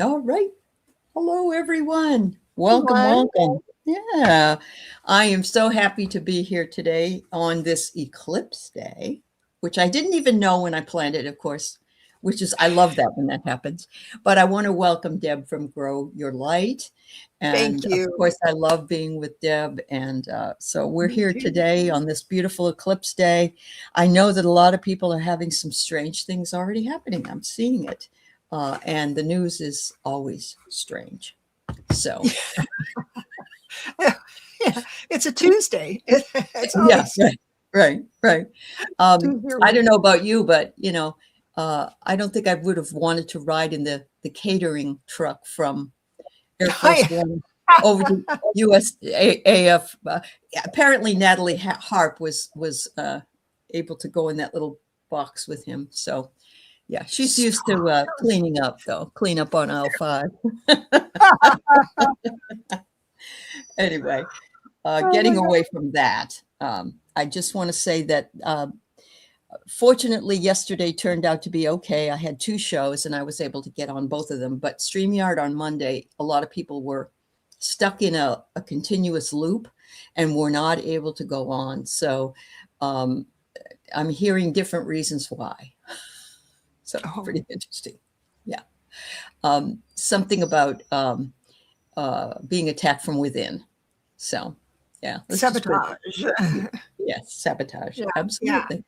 All right. Hello, everyone. Welcome, welcome. Yeah, I am so happy to be here today on this eclipse day, which I didn't even know when I planned it, of course, which is, I love that when that happens. But I want to welcome Deb from Grow Your Light. Thank And of you. course, I love being with Deb. And so we're Me here too. today on this beautiful eclipse day. I know that a lot of people are having some strange things already happening. I'm seeing it. And the news is always strange. So, Yeah, it's a Tuesday. It's yeah, always right. Tuesday. I don't know about you, but I don't think I would have wanted to ride in the catering truck from Air Force One over to USAF. Apparently, Natalie Harp was able to go in that little box with him. So, yeah, she's used to cleaning up, though. Clean up on aisle 5. Anyway, getting away from that, I just want to say that fortunately, yesterday turned out to be okay. I had 2 shows and I was able to get on both of them. But StreamYard on Monday, a lot of people were stuck in a continuous loop and were not able to go on. So I'm hearing different reasons why. So pretty interesting. Yeah. Something about being attacked from within. So, yeah. Sabotage. Yes, sabotage. Yeah, Absolutely.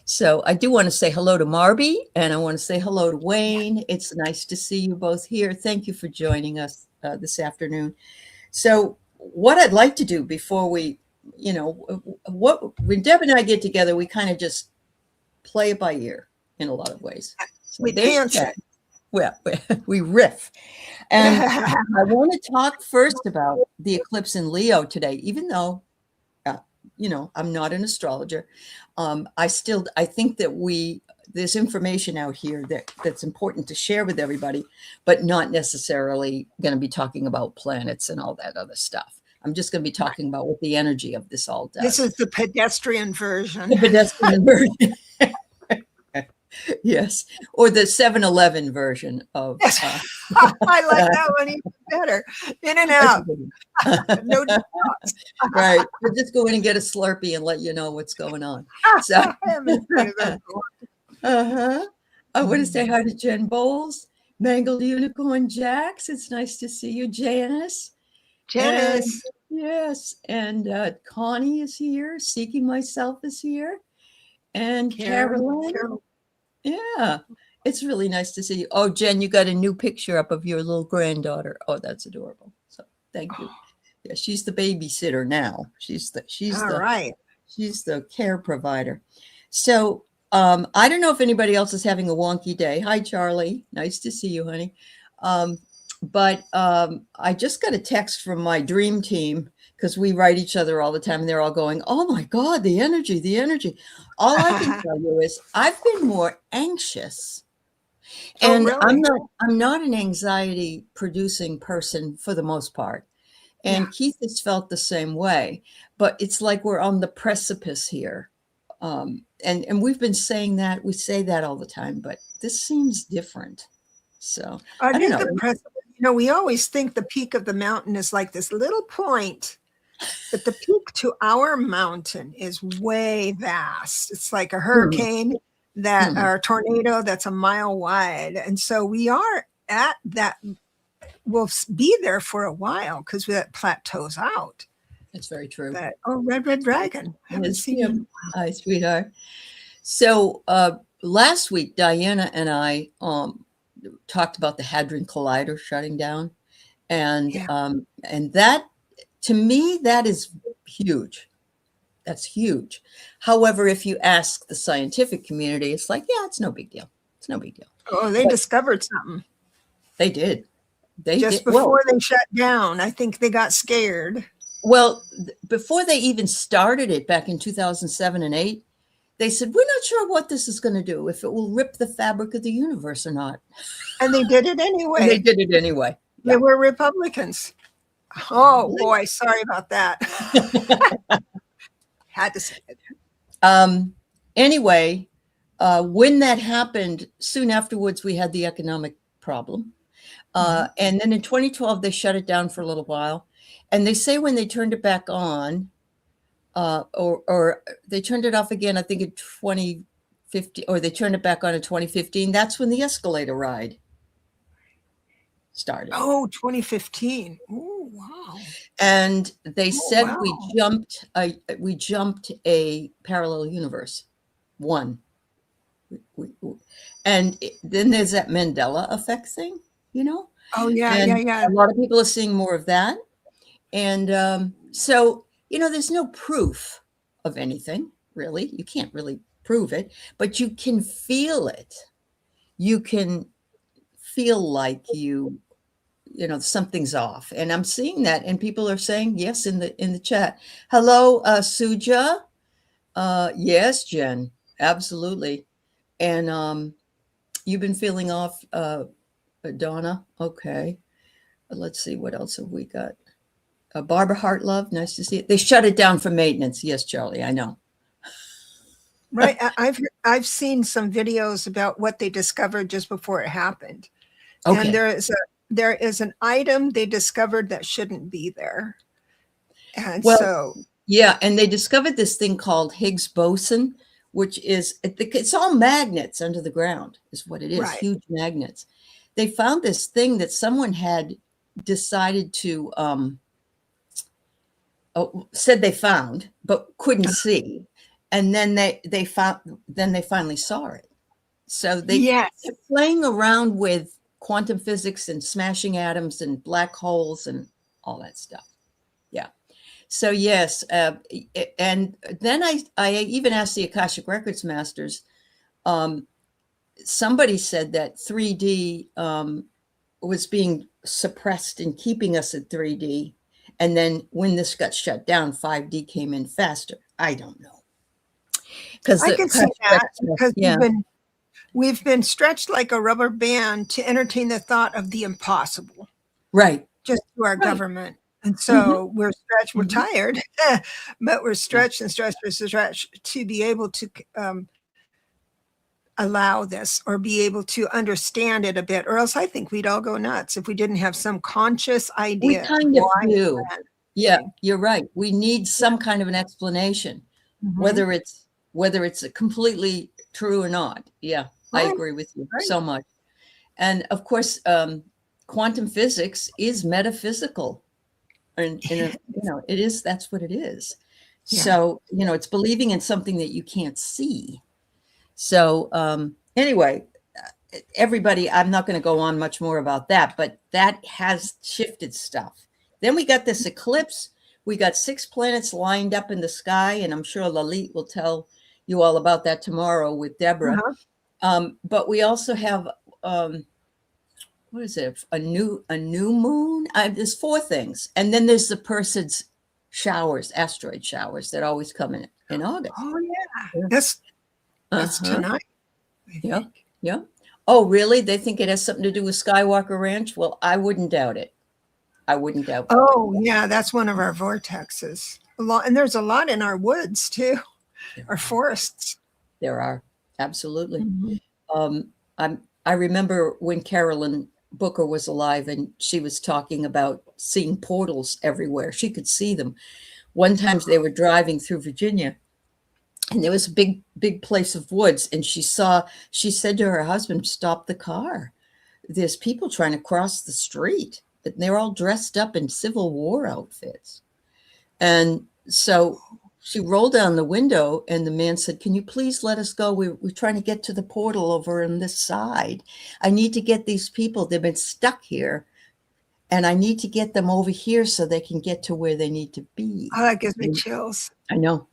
So I do want to say hello to Marby, and I want to say hello to Wayne. It's nice to see you both here. Thank you for joining us this afternoon. So what I'd like to do before we, when Deb and I get together, we kind of just play it by ear in a lot of ways. So we dance. Well, we riff. And I want to talk first about the eclipse in Leo today, even though, I'm not an astrologer. I think that there's information out here that's important to share with everybody, but not necessarily going to be talking about planets and all that other stuff. I'm just going to be talking about what the energy of this all does. This is the pedestrian version. The pedestrian version. Yes, or the 7-Eleven version of. I like that one even better. In and out. No doubts. Right. We'll just go in and get a Slurpee and let you know what's going on. So, I want to say hi to Jen Bowles, Mangled Unicorn Jax. It's nice to see you, Janice. Janice. Yes, and Connie is here. Seeking Myself is here, and Carolyn. Yeah, it's really nice to see you. Oh, Jen, you got a new picture up of your little granddaughter. Oh, that's adorable. So thank you. Yeah, she's the babysitter now. She's the care provider. So I don't know if anybody else is having a wonky day. Hi, Charlie. Nice to see you, honey. But I just got a text from my dream team because we write each other all the time, and they're all going, "Oh my God, the energy, the energy." All I can tell you is I've been more anxious. And really? I'm not an anxiety producing person for the most part. And Keith has felt the same way, but it's like we're on the precipice here. And we've been saying that, we say that all the time, but this seems different. So I don't know. The precipice, we always think the peak of the mountain is like this little point, but the peak to our mountain is way vast. It's like a hurricane or a tornado that's a mile wide. And so we are at that. We'll be there for a while because that plateaus out. That's very true. Red Dragon. I haven't seen him. Hi, sweetheart. So last week, Diana and I talked about the Hadron Collider shutting down. And that, to me, that is huge. That's huge. However, if you ask the scientific community, it's like, yeah, it's no big deal. It's no big deal. Oh, they discovered something. They did. Before they shut down, I think they got scared. Well, before they even started it back in 2007 and 8, they said, we're not sure what this is going to do, if it will rip the fabric of the universe or not. And they did it anyway. Yeah. They were Republicans. Oh, boy, sorry about that. Had to say it. Anyway, When that happened, soon afterwards, we had the economic problem. And then in 2012, they shut it down for a little while. And they say when they turned it back on, or they turned it off again, I think in 2015, or they turned it back on in 2015. That's when the escalator ride started. Oh, 2015. Oh, wow. And they said wow. we jumped a parallel universe. One. And then there's that Mandela effect thing, you know? Oh, yeah, And yeah. a lot of people are seeing more of that. And so, you know, there's no proof of anything, really. You can't really prove it, but you can feel it. You can feel like you know, something's off. And I'm seeing that. And people are saying, yes, in the chat. Hello, Suja. Yes, Jen, absolutely. And you've been feeling off, Donna. Okay. Let's see, what else have we got? Barbara Hartlove, nice to see it. They shut it down for maintenance. Yes, Charlie, I know. Right. I've seen some videos about what they discovered just before it happened. Okay. And there is an item they discovered that shouldn't be there. And yeah, and they discovered this thing called Higgs boson, which is, it's all magnets under the ground, is what it is. Right. Huge magnets. They found this thing that someone had decided to said they found, but couldn't see. And then they finally saw it. So they're playing around with quantum physics and smashing atoms and black holes and all that stuff. Yeah. So yes, and then I even asked the Akashic Records masters. Somebody said that 3D was being suppressed and keeping us at 3D. And then when this got shut down, 5D came in faster. I don't know. Because I can see that because we've been stretched like a rubber band to entertain the thought of the impossible. Right. Just to our government. And so we're stretched, we're tired, but we're stretched and stretched to be able to allow this or be able to understand it a bit, or else I think we'd all go nuts if we didn't have some conscious idea. We kind of do. Yeah, you're right. We need some kind of an explanation, whether it's completely true or not. Yeah, I agree with you so much. And of course, quantum physics is metaphysical. And you know, it is, that's what it is. Yeah. So, you know, it's believing in something that you can't see. So anyway, everybody, I'm not going to go on much more about that, but that has shifted stuff. Then we got this eclipse. We got 6 planets lined up in the sky, and I'm sure Lalit will tell you all about that tomorrow with Deborah. But we also have what is it? A new moon? There's 4 things. And then there's the Perseids showers, asteroid showers that always come in August. Oh, yeah. That's tonight. Yeah. Oh, really? They think it has something to do with Skywalker Ranch? Well, I wouldn't doubt it. Oh, yeah. That's one of our vortexes. And there's a lot in our woods, too. Our forests. There are. Absolutely. I remember when Carolyn Booker was alive and she was talking about seeing portals everywhere. She could see them. One time they were driving through Virginia and there was a big place of woods. And she said to her husband, stop the car. There's people trying to cross the street, but they're all dressed up in Civil War outfits. And so she rolled down the window and the man said, can you please let us go? We're trying to get to the portal over on this side. I need to get these people. They've been stuck here. And I need to get them over here so they can get to where they need to be. Oh, that gives me chills. I know.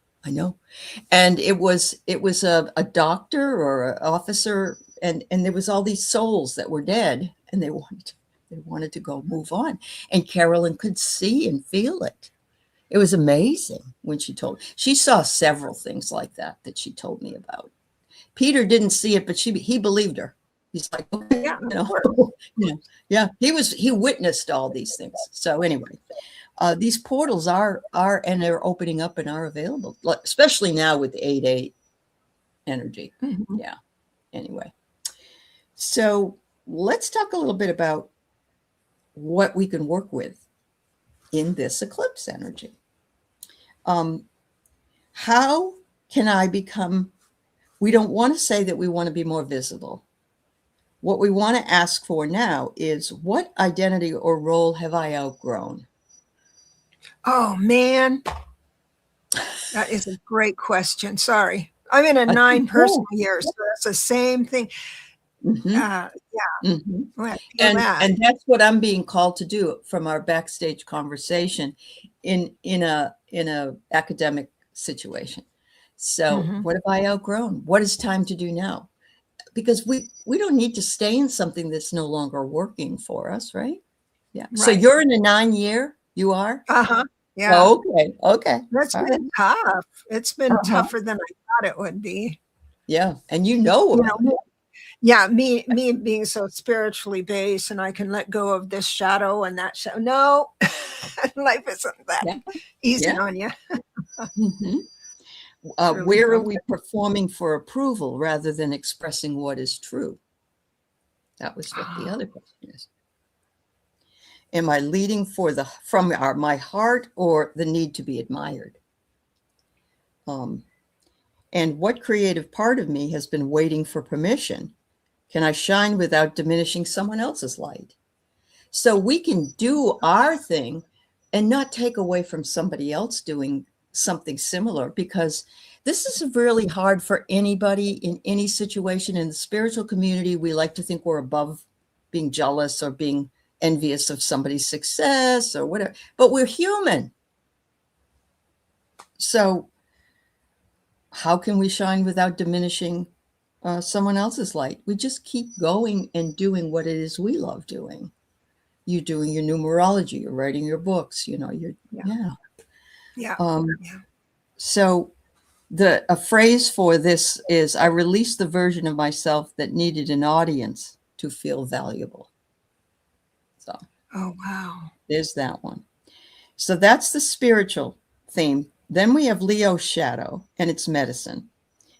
And it was a doctor or an officer, and there was all these souls that were dead, and they wanted to go move on. And Carolyn could see and feel it. It was amazing when she saw several things like that she told me about. Peter didn't see it, but he believed her. He's like, okay, he witnessed all these things. So anyway, these portals are and they're opening up and are available, especially now with 8/8. energy. Mhm. Yeah. Anyway, so let's talk a little bit about what we can work with in this eclipse energy. How can I become? We don't want to say that we want to be more visible. What we want to ask for now is, what identity or role have I outgrown? Oh man, that is a great question. Sorry. I'm in a I think 9 so. personal year, so that's the same thing. Mhm, Yeah, mhm. oh, I feel that. And that's what I'm being called to do from our backstage conversation in a academic situation. So, Mhm. what have I outgrown? What is time to do now? Because we don't need to stay in something that's no longer working for us, right? Yeah. So Right. you're in a 9 year, you are? Uh-huh. Yeah. Oh, okay. Okay. That's All right. been tough. It's been Uh-huh. tougher than I thought it would be. Yeah. And you know You about it. know, yeah, me being so spiritually based and I can let go of this shadow and that shadow. No, life isn't that Yeah. easy Yeah. on you. Hmm. It's really Where are something. we performing for approval rather than expressing what is true? That was what the other question is. Am I leading from my heart or the need to be admired? Um, and what creative part of me has been waiting for permission? Can I shine without diminishing someone else's light? So we can do our thing and not take away from somebody else doing something similar, because this is really hard for anybody in any situation. In the spiritual community, we like to think we're above being jealous or being envious of somebody's success or whatever, but we're human. So how can we shine without diminishing someone else's light? We just keep going and doing what it is we love doing. You're doing your numerology, you're writing your books, Yeah. yeah. Yeah. Um, Yeah. so a phrase for this is, I released the version of myself that needed an audience to feel valuable. So Oh, wow. there's that one. So that's the spiritual theme. Then we have Leo's shadow and its medicine.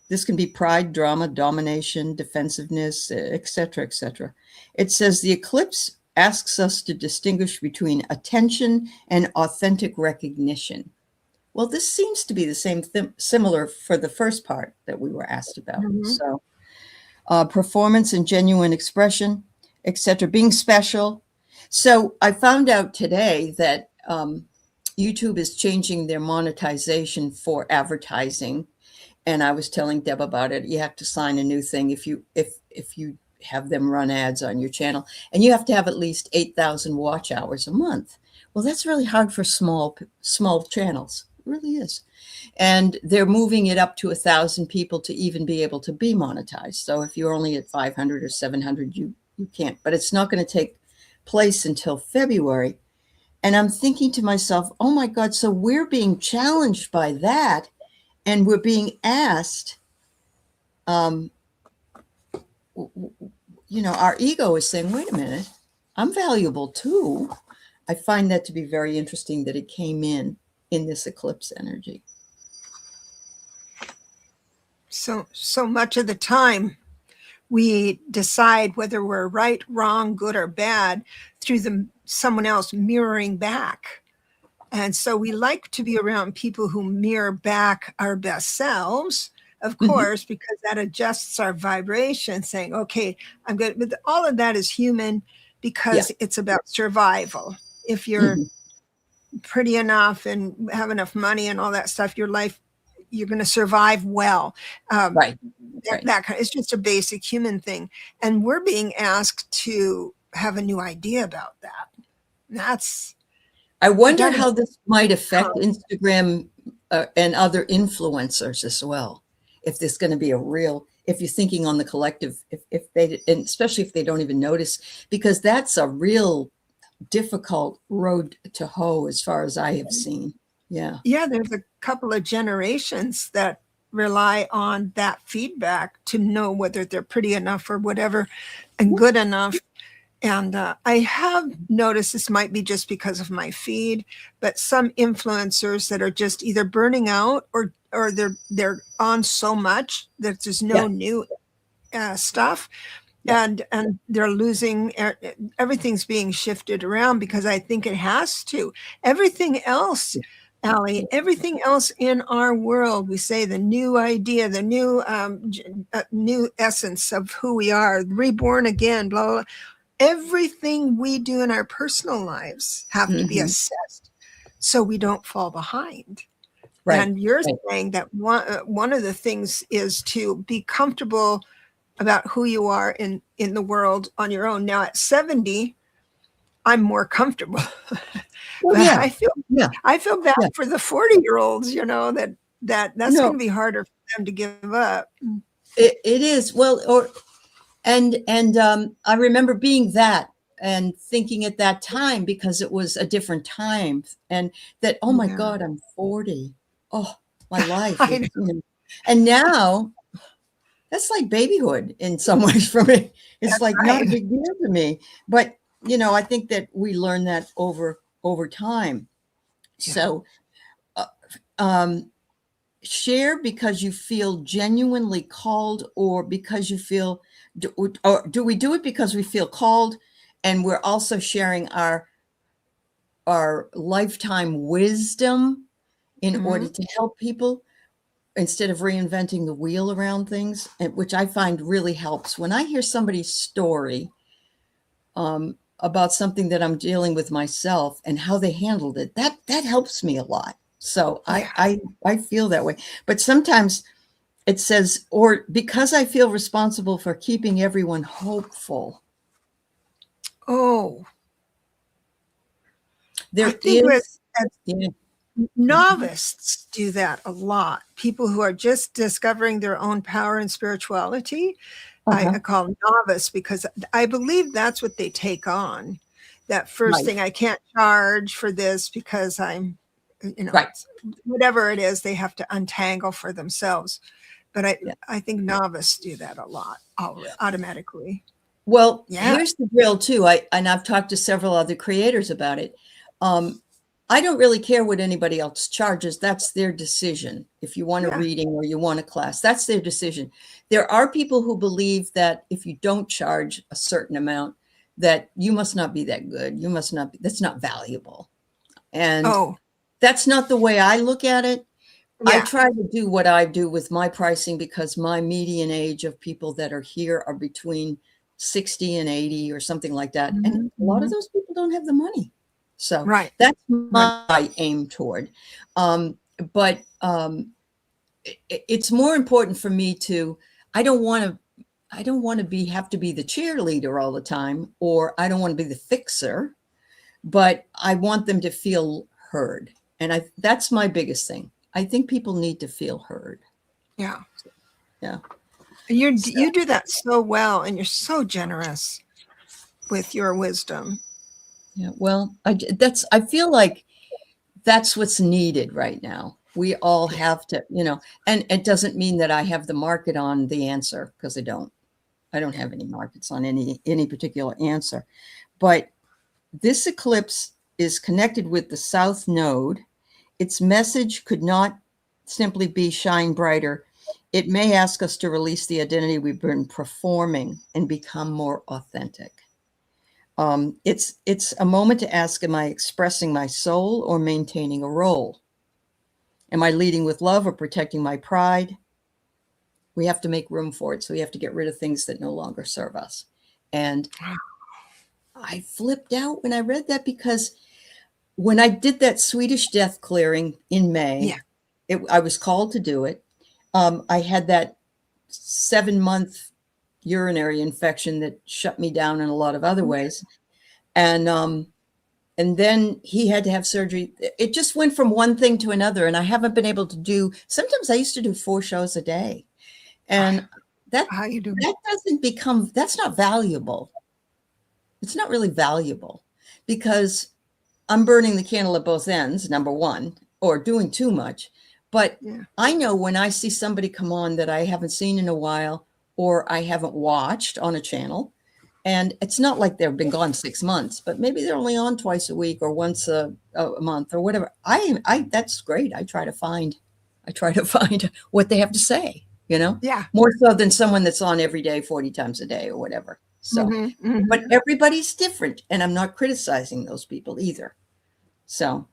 This can be pride, drama, domination, defensiveness, etc., etc. It says the eclipse asks us to distinguish between attention and authentic recognition. Well, this seems to be the same similar for the first part that we were asked about. Mhm. So, performance and genuine expression, etc., being special. So, I found out today that YouTube is changing their monetization for advertising, and I was telling Deb about it. You have to sign a new thing if you have them run ads on your channel, and you have to have at least 8,000 watch hours a month. Well, that's really hard for small channels. It really is. And they're moving it up to 1,000 people to even be able to be monetized. So if you're only at 500 or 700, you can't. But it's not going to take place until February. And I'm thinking to myself, oh my God, so we're being challenged by that, and we're being asked, um, our ego is saying, wait a minute, I'm valuable too. I find that to be very interesting that it came in this eclipse energy. So much of the time we decide whether we're right, wrong, good, or bad through someone else mirroring back. And so we like to be around people who mirror back our best selves, of Mhm. course, because that adjusts our vibration, saying, okay, I'm good. But all of that is human Yeah. because it's about survival. If you're Mhm. pretty enough and have enough money and all that stuff, your life, you're going to survive well. Um, Right. Right. that kind, it's just a basic human thing. And we're being asked to have a new idea about that. That's, I we wonder got to how this might affect become. Instagram and other influencers as well. If there's going to be if you're thinking on the collective, if they, and especially if they don't even notice, because that's a real difficult road to hoe as far as I have seen. Yeah. Yeah, there's a couple of generations that rely on that feedback to know whether they're pretty enough or whatever and good enough. And I have noticed, this might be just because of my feed, but some influencers that are just either burning out or they're on so much that there's no Yeah. new stuff, Yeah. and they're losing, everything's being shifted around because I think it has to. Everything else, Allie, everything else in our world, we say the new idea, the new new essence of who we are, reborn again, blah, blah, blah. Everything we do in our personal lives have to be Mm-hmm. assessed so we don't fall behind. Right. And you're Right. saying that one of the things is to be comfortable about who you are in the world on your own. Now at 70, I'm more comfortable. Well, But yeah. Yeah. I feel bad Yeah. for the 40-year-olds, that's No, going to be harder for them to give up. it is. Well, and I remember being that and thinking at that time, because it was a different time, and that, oh my Yeah. God, I'm 40. Oh, my life I is, know. and now that's like babyhood in some ways for me. It's That's like not a right. big deal to me, but I think that we learn that over time. Yeah. So, uh, um, share because you feel genuinely called, or because you feel, or do we do it because we feel called, and we're also sharing our lifetime wisdom in order Mhm. to help people, instead of reinventing the wheel around things, and which I find really helps when I hear somebody's story about something that I'm dealing with myself and how they handled it. That helps me a lot. So I Yeah. I I feel that way. But sometimes it says, or because I feel responsible for keeping everyone hopeful. Oh, I There think with is, yeah. Mhm. novices do that a lot. People who are just discovering their own power and spirituality, I Uh-huh. call novice because I believe that's what they take on. That first Right. thing, I can't charge for this because Right. it's whatever it is, they have to untangle for themselves. But Yeah. I think novice do that a lot automatically. Well, Yeah. here's the drill too. I've talked to several other creators about it. Um, I don't really care what anybody else charges. That's their decision. If you want a Yeah. reading or you want a class, that's their decision. There are people who believe that if you don't charge a certain amount, that you must not be that good. You must not be, that's not valuable. And Oh, that's not the way I look at it. I yeah. try to do what I do with my pricing because my median age of people that are here are between 60 and 80 or something like that. And Mhm, a lot of mhm. those people don't have the money. So Right. that's Right. my aim toward. Um, but it's more important for me to, I don't want to, I don't want to have to be the cheerleader all the time, or I don't want to be the fixer, but I want them to feel heard. And that's my biggest thing. I think people need to feel heard. Yeah. Yeah. So, You do that so well, and you're so generous with your wisdom. yeah. Well, I feel like that's what's needed right now. We all Yeah. have to, and it doesn't mean that I have the market on the answer, because I don't. I don't have any markets on any particular answer. But this eclipse is connected with the South Node. Its message could not simply be shine brighter. It may ask us to release the identity we've been performing and become more authentic. It's a moment to ask, am I expressing my soul or maintaining a role? Am I leading with love or protecting my pride? We have to make room for it. So we have to get rid of things that no longer serve us. And I flipped out when I read that, because when I did that Swedish death clearing in Yeah. May, I was called to do it. I had that 7-month urinary infection that shut me down in a lot of other ways. And then he had to have surgery. It just went from one thing to another. And I haven't been able to sometimes I used to do 4 shows a day. And that, How you doing? that's not valuable. It's not really valuable, because I'm burning the candle at both ends, number one, or doing too much. But Yeah. I know when I see somebody come on that I haven't seen in a while, or I haven't watched on a channel, and it's not like they've been gone 6 months, but maybe they're only on twice a week or once a month or whatever. That's great. I try to find I try to find what they have to say, Yeah. more so than someone that's on every day, 40 times a day or whatever. So, Hmm. but Hmm. everybody's different, and I'm not criticizing those people either. So,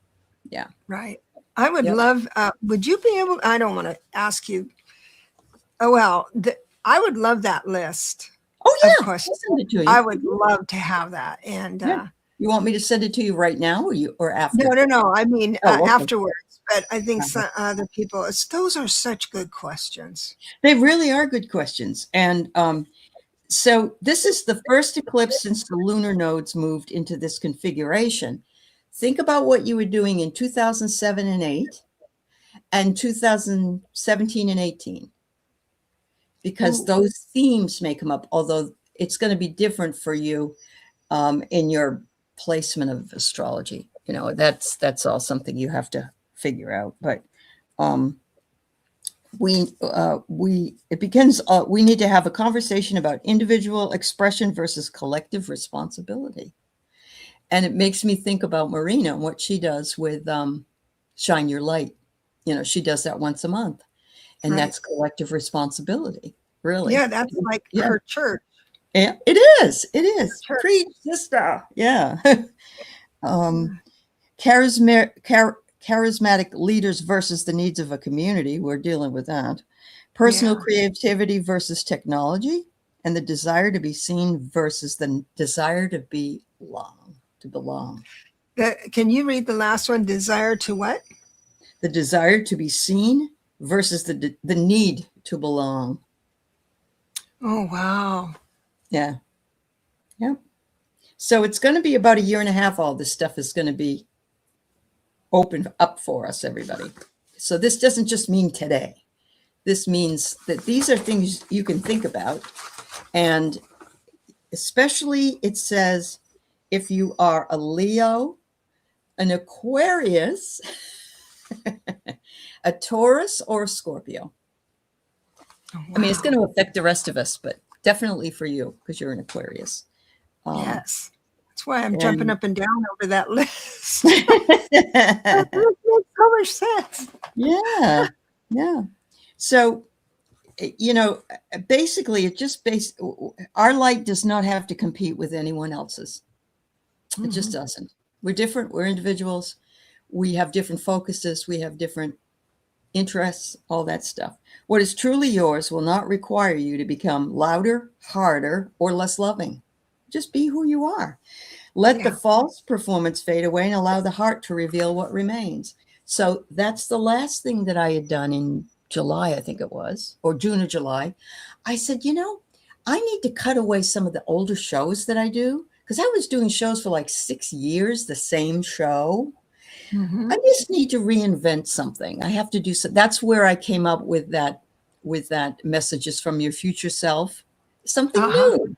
yeah. Right. I would Yep. love, would you be able, I don't want to ask you. Oh, well, I would love that list Oh, of yeah. questions. I'll send it to I you. would love to have that. And Yeah. You want me to send it to you right now or no, after? no, no. I mean, Oh, okay. afterwards. But I think Uh-huh. some other people, those are such good questions. They really are good questions. And so this is the first eclipse since the lunar nodes moved into this configuration. Think about what you were doing in 2007 and 8 and 2017 and 18, because Ooh, those themes may come up, although it's going to be different for you in your placement of astrology. That's all something you have to figure out. But um, it begins. We need to have a conversation about individual expression versus collective responsibility, and it makes me think about Marina and what she does with Shine Your Light. She does that once a month, and right. that's collective responsibility, really. Yeah, that's like Yeah, her church. yeah, it is. It Her is. church. Preach, sister. Yeah. um, Yeah. charismatic leaders versus the needs of a community. We're dealing with that. Personal Yeah. creativity versus technology, and the desire to be seen versus the desire to belong. Can you read the last one? Desire to what? The desire to be seen versus the need to belong. Oh, wow. Yeah. Yeah. So it's going to be about a year and a half. All this stuff is going to be open up for us, everybody. So this doesn't just mean today. This means that these are things you can think about. And especially it says if you are a Leo, an Aquarius, a Taurus, or a Scorpio. Oh, I mean, it's wow. going to affect the rest of us, but definitely for you because you're an Aquarius. Yes. That's why I'm jumping And up and down over that list. That makes so much sense. yeah, yeah. So, basically, our light does not have to compete with anyone else's. It just Mhm. doesn't. We're different. We're individuals. We have different focuses. We have different interests, all that stuff. What is truly yours will not require you to become louder, harder, or less loving. Just be who you are. Let the Yeah. false performance fade away and allow the heart to reveal what remains. So that's the last thing that I had done in July, I think it was, or June or July. I said, I need to cut away some of the older shows that I do because I was doing shows for like 6 years, the same show. I Mhm. just need to reinvent something. I have to do so. That's where I came up with that messages from your future self, something Uh-huh. new.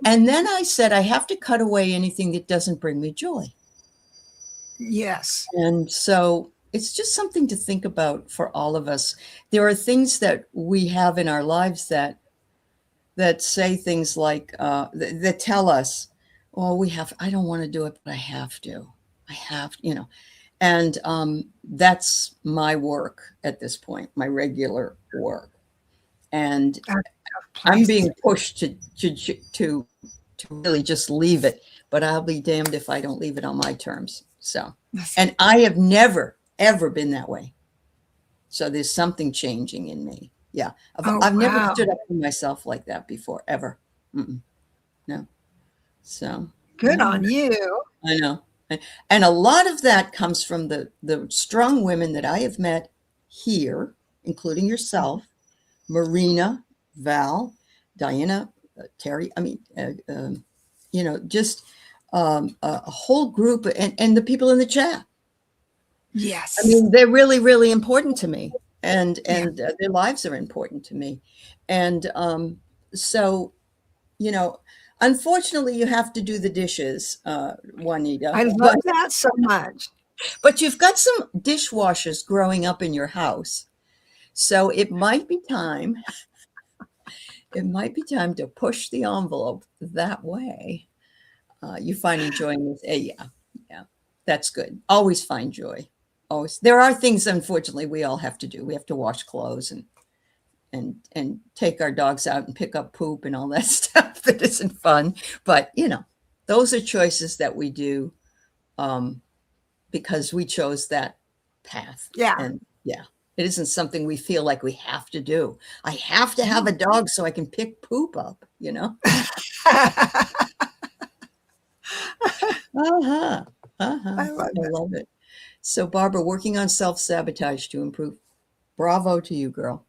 And then I said, I have to cut away anything that doesn't bring me joy. Yes. And so it's just something to think about for all of us. There are things that we have in our lives that say things like that tell us, "Oh, I don't want to do it, but I have to. I have." And that's my work at this point, my regular work. And That's a tough I'm place. being pushed to really just leave it, but I'll be damned if I don't leave it on my terms. So, Yes. and I have never ever been that way. So there's something changing in me. Yeah, Oh, I've never wow. stood up for myself like that before, ever. Mm-mm, no. So Good yeah, on you. I know. And a lot of that comes from the strong women that I have met here, including yourself, Marina, Val, Diana, Terry. I mean, just a whole group, and the people in the chat. I Yes. mean, they're really, really important to me, and Yeah. their lives are important to me, and so you know, unfortunately, you have to do the dishes, Juanita, I but love that so much. you've got some dishwashers growing up in your house, so it might be time. It might be time to push the envelope that way. You finding joy in this? Yeah, yeah, that's good. Always find joy. always. There are things, unfortunately, we all have to do. We have to wash clothes and take our dogs out and pick up poop and all that stuff that isn't fun. But, those are choices that we do because we chose that path. Yeah. And yeah, it isn't something we feel like we have to do. I have to have a dog so I can pick poop up, Uh-huh. Uh-huh. I love it. So, Barbara, working on self-sabotage to improve. Bravo to you, girl.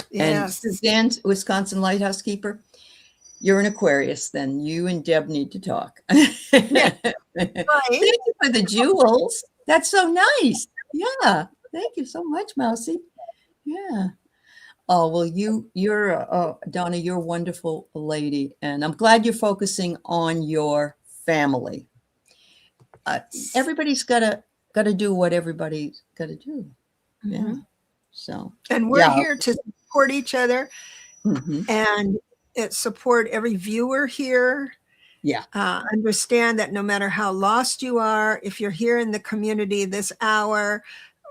Yes. And Suzanne, Wisconsin Lighthouse Keeper, you're an Aquarius, then you and Deb need to talk. Yeah. Thank you for the jewels. That's so nice. Yeah. Thank you so much, Mousy. Yeah. Oh, well, you're Donna, you're a wonderful lady. And I'm glad you're focusing on your family. Everybody's gotta do what everybody's gotta do. Yeah. Mm-hmm. So, and we're here to support each other and support every viewer here. Yeah. Understand that no matter how lost you are, if you're here in the community this hour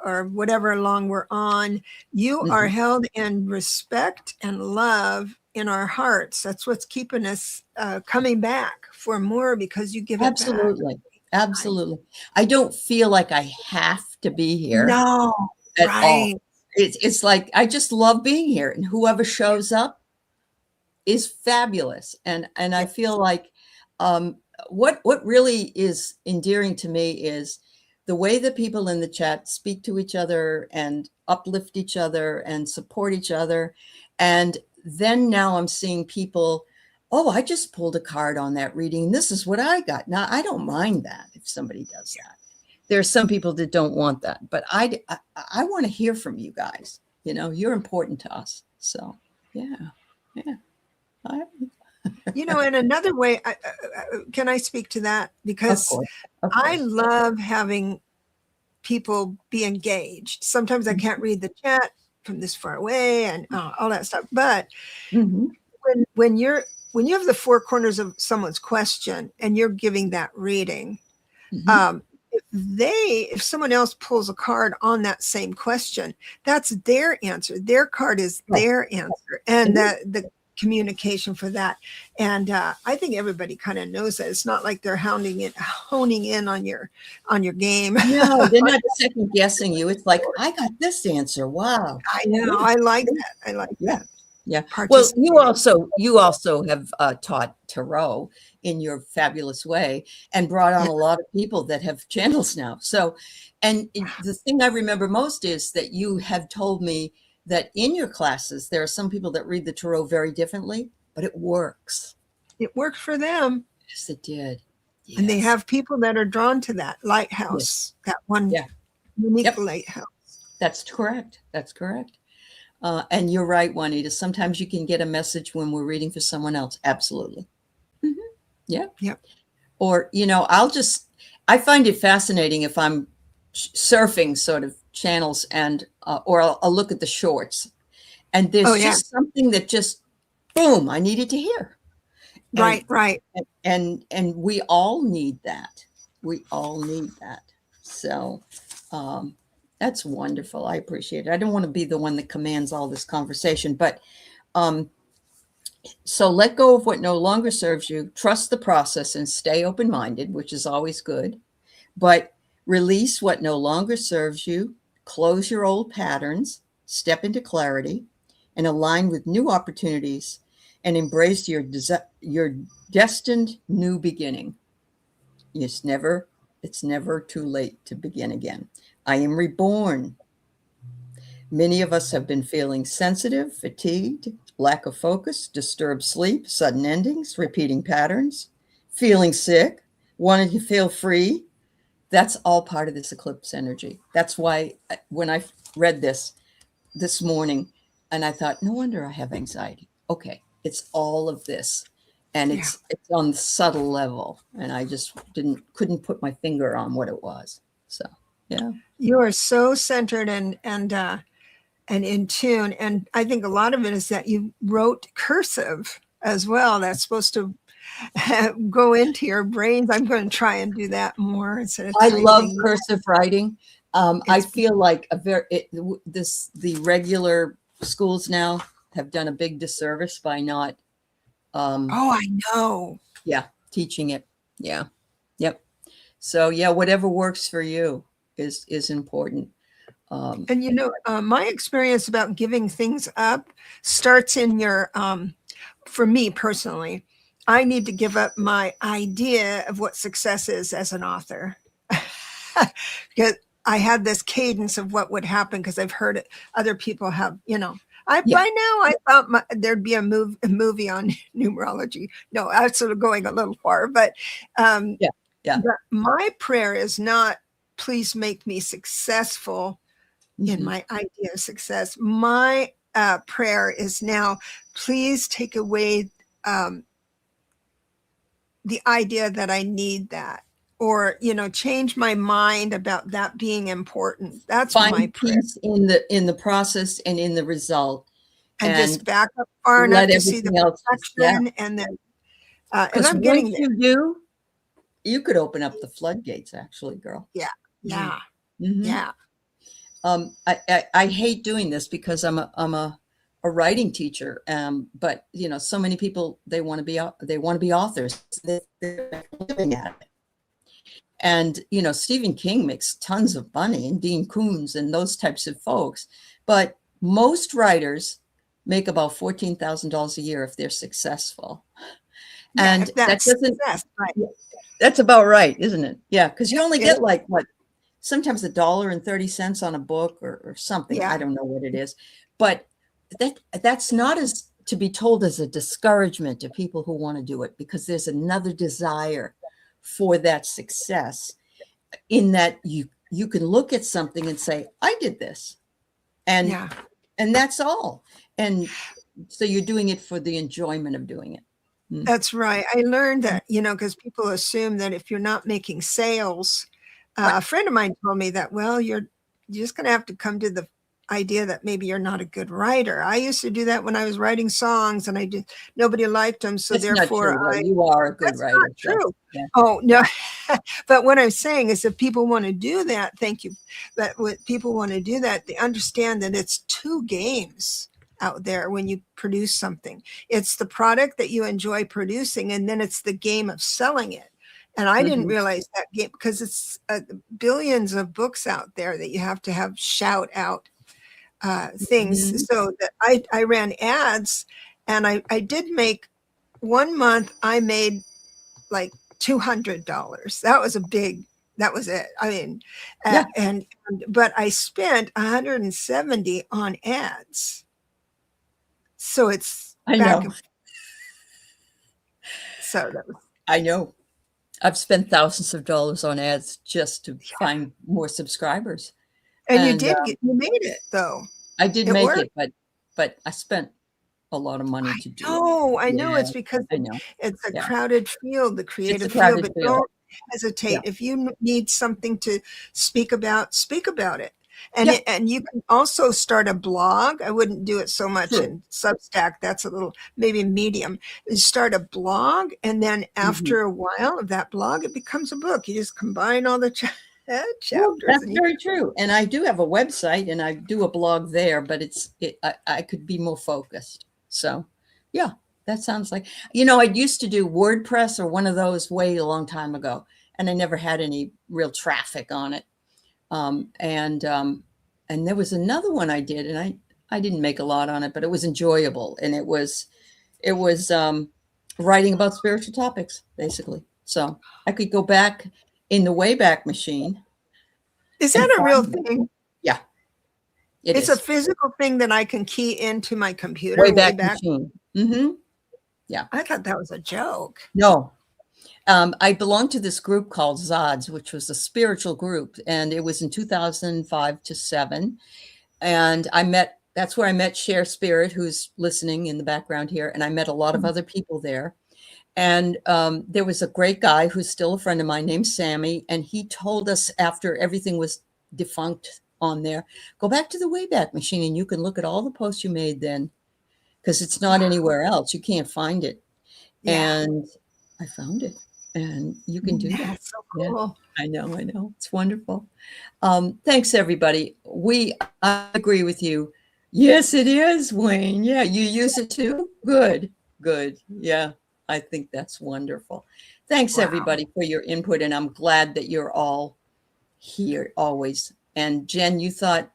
or whatever long we're on, you are held in respect and love in our hearts. That's what's keeping us coming back for more, because you give it Absolutely. back. Absolutely. I don't feel like I have to be here. No, at all. It's like, I just love being here, and whoever shows up is fabulous. And I feel like what really is endearing to me is the way that people in the chat speak to each other and uplift each other and support each other. And then now I'm seeing people, oh, I just pulled a card on that reading. This is what I got. Now, I don't mind that if somebody does that. There are some people that don't want that, but I want to hear from you guys. You're important to us. So, yeah. In another way, can I speak to that? Because of course. I love having people be engaged. Sometimes I can't read the chat from this far away and all that stuff. But when you have the four corners of someone's question and you're giving that reading, if someone else pulls a card on that same question, that's their answer. Their card is their answer, and the communication for that. And I think everybody kind of knows that. It's not like they're honing in on your game. No, they're not second guessing you. It's like, I got this answer. Wow. I know. I like that. I like that. Yeah. Well, you also have taught tarot in your fabulous way and brought on a lot of people that have channels now. So, and the thing I remember most is that you have told me that in your classes, there are some people that read the tarot very differently, but it works. It worked for them. Yes, it did. Yes. And they have people that are drawn to that lighthouse, that one unique lighthouse. That's correct. That's correct. And you're right, Juanita. Sometimes you can get a message when we're reading for someone else. Absolutely. Yeah. Yep. Or, I find it fascinating if I'm surfing sort of channels and, or I'll look at the shorts and there's just something that just, boom, I needed to hear. Right. And we all need that. We all need that. So, that's wonderful. I appreciate it. I don't want to be the one that commands all this conversation, but so let go of what no longer serves you. Trust the process and stay open-minded, which is always good. But release what no longer serves you. Close your old patterns. Step into clarity and align with new opportunities and embrace your destined new beginning. It's never too late to begin again. I am reborn. Many of us have been feeling sensitive, fatigued, lack of focus, disturbed sleep, sudden endings, repeating patterns, feeling sick, wanting to feel free. That's all part of this eclipse energy. That's why when I read this morning and I thought, no wonder I have anxiety. Okay, it's all of this. And it's on the subtle level. And I just couldn't put my finger on what it was. So, yeah. You are so centered and in tune. And I think a lot of it is that you wrote cursive as well. That's supposed to go into your brains. I'm going to try and do that more instead of I love cursive writing. I It's feel like the regular schools now have done a big disservice by not, oh, I know. yeah, teaching it. Yeah. Yep. So yeah, whatever works for you is important. Um, And my experience about giving things up starts in your for me personally, I need to give up my idea of what success is as an author. Because I had this cadence of what would happen because I've heard it, other people have, I yeah. by now I thought there'd be a movie on numerology. No, I'm sort of going a little far, um, Yeah. Yeah. but my prayer is not, please make me successful in Hmm. my idea of success. My prayer is now, please take away the idea that I need that, or change my mind about that being important. That's my Find prayer. peace in the process and in the result, And and just back up far enough let to see the everything else just, yeah. perfection, and then and Because I'm getting once there. you do, you could open up the floodgates, actually, girl. Yeah, Mhm. yeah, Mhm. yeah, I hate doing this because I'm a writing teacher. But so many people, they want to be authors. They're living at it. And Stephen King makes tons of money, and Dean Koontz and those types of folks. But most writers make about $14,000 a year if they're successful. yeah. And If that that's doesn't, success, right? that's about right, isn't it? Yeah, because you only It, get like what, sometimes $1.30 on a book or something. yeah, I don't know what it is, but that's not as to be told as a discouragement to people who want to do it, because there's another desire for that success, in that you can look at something and say, I did this, and yeah. that's all. And so you're doing it for the enjoyment of doing it. Mm. That's right. I learned that, because people assume that if you're not making sales, Right. a friend of mine told me that, well, you're just going to have to come to the idea that maybe you're not a good writer. I used to do that when I was writing songs, and nobody liked them. So That's not therefore true, though. You are a good that's not writer, so true. yeah. Oh, no. But what I'm saying is, if people want to do that, thank you. But what people want to do that, they understand that it's two games out there when you produce something. It's the product that you enjoy producing, and then it's the game of selling it. And I didn't Mhm. realize that game, because it's billions of books out there that you have to have shout out things. Mhm. So that I ran ads, and I did make, 1 month I made like $200. That was it. I mean, Yeah, but I spent 170 on ads. So it's I back know. and so that was, I know. I've spent thousands of dollars on ads just to find more subscribers, and and you made it though. I did It make worked. it, but I spent a lot of money to do it. I know Yeah, it's because I know. it's a Yeah, crowded field, the it's a creative field, crowded but field. don't Yeah, hesitate. If you need something to speak about it. yeah, And you can also start a blog. I wouldn't do it so much true. in Substack. That's a little, maybe Medium. You start a blog, and then Mhm. after a while of that blog, it becomes a book. You just combine all the Well, chapters, that's and very true. And I do have a website and I do a blog there, but I could be more focused. So, yeah, that sounds like, I used to do WordPress or one of those way a long time ago, and I never had any real traffic on it. And there was another one I did, and I didn't make a lot on it, but it was enjoyable, and it was writing about spiritual topics, basically. So I could go back in the Wayback Machine is and that a real find them. thing? Yeah, it It's a is. physical thing that I can key into my computer way Wayback back. Machine. Mhm. Yeah. I thought that was a joke. No. I belonged to this group called Zods, which was a spiritual group, and it was in 2005 to 7. And that's where I met Share Spirit, who's listening in the background here, and I met a lot of other people there. And there was a great guy who's still a friend of mine named Sammy, and he told us after everything was defunct on there, go back to the Wayback Machine and you can look at all the posts you made then, because it's not Wow. anywhere else. You can't find it. Yeah. And I found it. and you can do that. That's so Yeah, cool. I know. It's wonderful. Thanks, everybody. I agree with you. Yes, it is, Wayne. Yeah, you use it too? Good. Yeah, I think that's wonderful. Thanks, Wow. everybody, for your input, and I'm glad that you're all here always. And Jen, you thought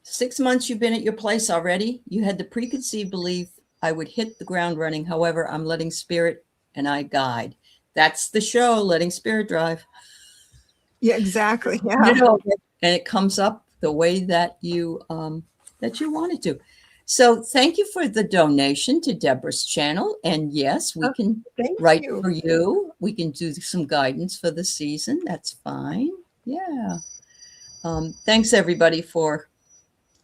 6 months you've been at your place already? You had the preconceived belief I would hit the ground running. However, I'm letting spirit and I guide. That's the show, letting spirit drive. Yeah, exactly. You Yeah. know, and it comes up the way that you want it to. So thank you for the donation to Deborah's channel. And yes, we Oh, can thank write you. for you. We can do some guidance for the season. That's fine. Yeah. Thanks everybody for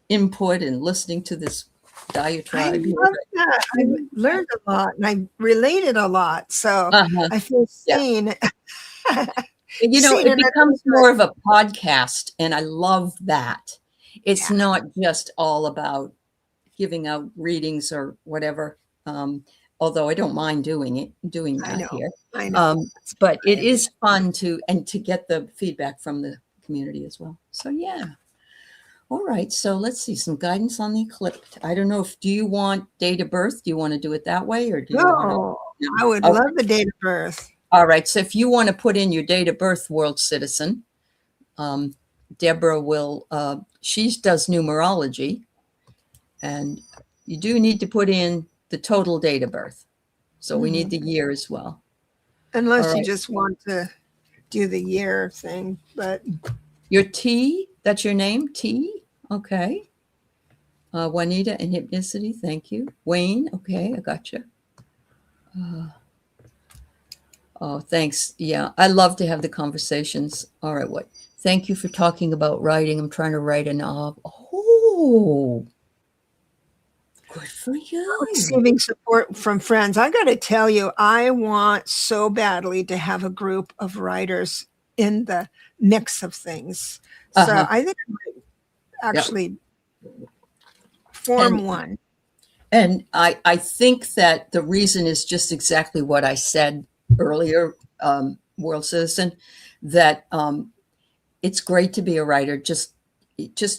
input and listening to this I diatribe here. love that. I learned a lot and I related a lot. So Uh-huh. I feel Yeah. seen. You know, Seen it in a becomes good. more of a podcast, and I love that. It's Yeah. not just all about giving out readings or whatever. Although I don't mind doing I that know. here. I know. That's But why it is fun to get the feedback from the community as well. So yeah. All right. So let's see some guidance on the eclipse. I don't know if do you want date of birth? Do you want to do it that way or do you want to? No, No. I would Okay. love the date of birth. All right. So if you want to put in your date of birth, world citizen, Deborah will, she does numerology, and you do need to put in the total date of birth. So we need the year as well. Unless All you right. just want to do the year thing, but Your T, that's your name, T? Okay. Juanita and Hypnicity, thank you. Wayne, okay, I got you. Oh, thanks. Yeah, I love to have the conversations. All right, what? Thank you for talking about writing. I'm trying to write a novel. Oh, good for you. receiving support from friends. I got to tell you, I want so badly to have a group of writers in the mix of things. So Uh-huh. I think I might Yep. actually form one. And I think that the reason is just exactly what I said earlier, World Citizen, that it's great to be a writer. Just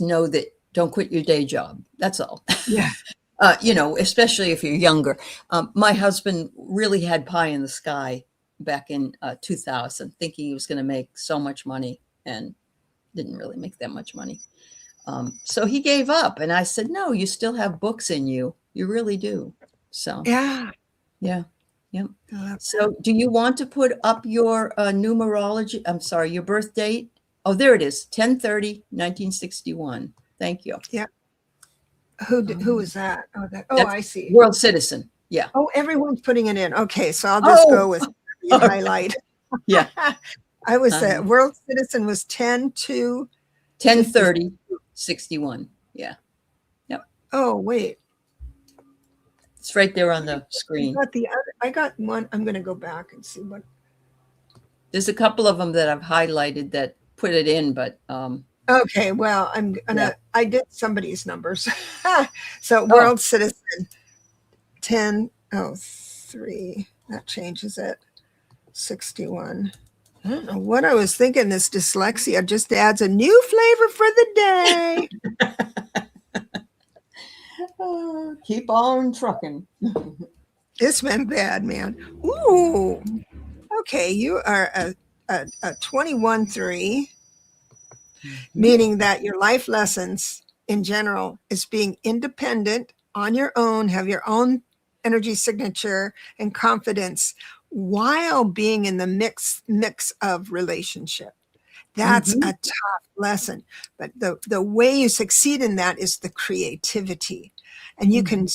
know that don't quit your day job. That's all. Yeah. You know, especially if you're younger. My husband really had pie in the sky back in 2000, thinking he was going to make so much money and didn't really make that much money. So he gave up, and I said, "No, you still have books in you. You really do." So Yeah. yeah. So do you want to put up your numerology? I'm sorry, your birth date? Oh, there it is, 10/30/1961. Thank you. Yeah. Who is that? Oh, I see. World Citizen. Yeah. Oh, everyone's putting it in. Okay, so I'll just go with the highlight. Yeah. I was World Citizen was 10/30/61. Yeah. Yep. Oh, wait. It's right there on the screen. I got one. I'm going to go back and see what. There's a couple of them that I've highlighted that put it in, but okay, well, I did somebody's numbers. So World Citizen 10/03. That changes it. 61. I don't know what I was thinking. This dyslexia just adds a new flavor for the day. Keep on trucking. It's been bad, man. Ooh. Okay, you are a 21/3, meaning that your life lessons in general is being independent on your own, have your own energy signature and confidence while being in the mix of relationship. That's a tough lesson, but the way you succeed in that is the creativity, and you can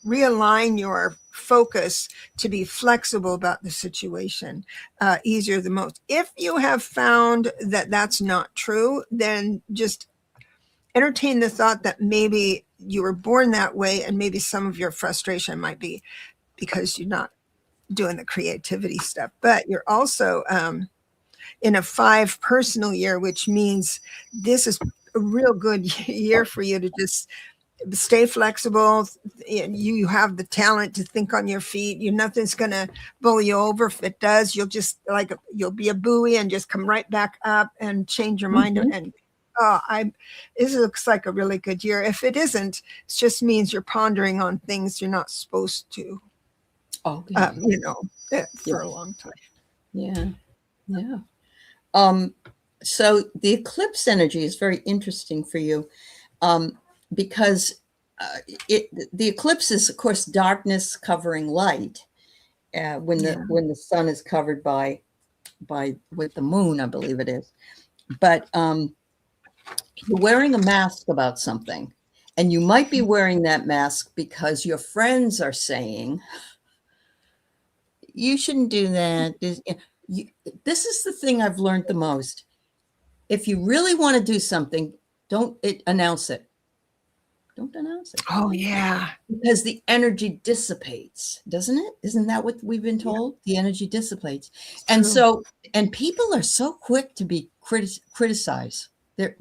realign your focus to be flexible about the situation easier than most. If you have found that that's not true, then just entertain the thought that maybe you were born that way, and maybe some of your frustration might be because you're not doing the creativity stuff, but you're also in a 5 personal year, which means this is a real good year for you to just stay flexible. You have the talent to think on your feet. Nothing's going to blow you over. If it does, you'll be a buoy and just come right back up and change your mind. Mhm. And this looks like a really good year. If it isn't, it just means you're pondering on things you're not supposed to, Okay. for a long time. Yeah. Yeah. So the eclipse energy is very interesting for you, because the eclipse is, of course, darkness covering light, when the sun is covered by with the moon, I believe it is. But you're wearing a mask about something, and you might be wearing that mask because your friends are saying you shouldn't do that. This is the thing I've learned the most. If you really want to do something, don't announce it. Don't announce it. Oh, yeah. Because the energy dissipates, doesn't it? Isn't that what we've been told? Yeah. The energy dissipates. And so, and people are so quick to be criticized. They're,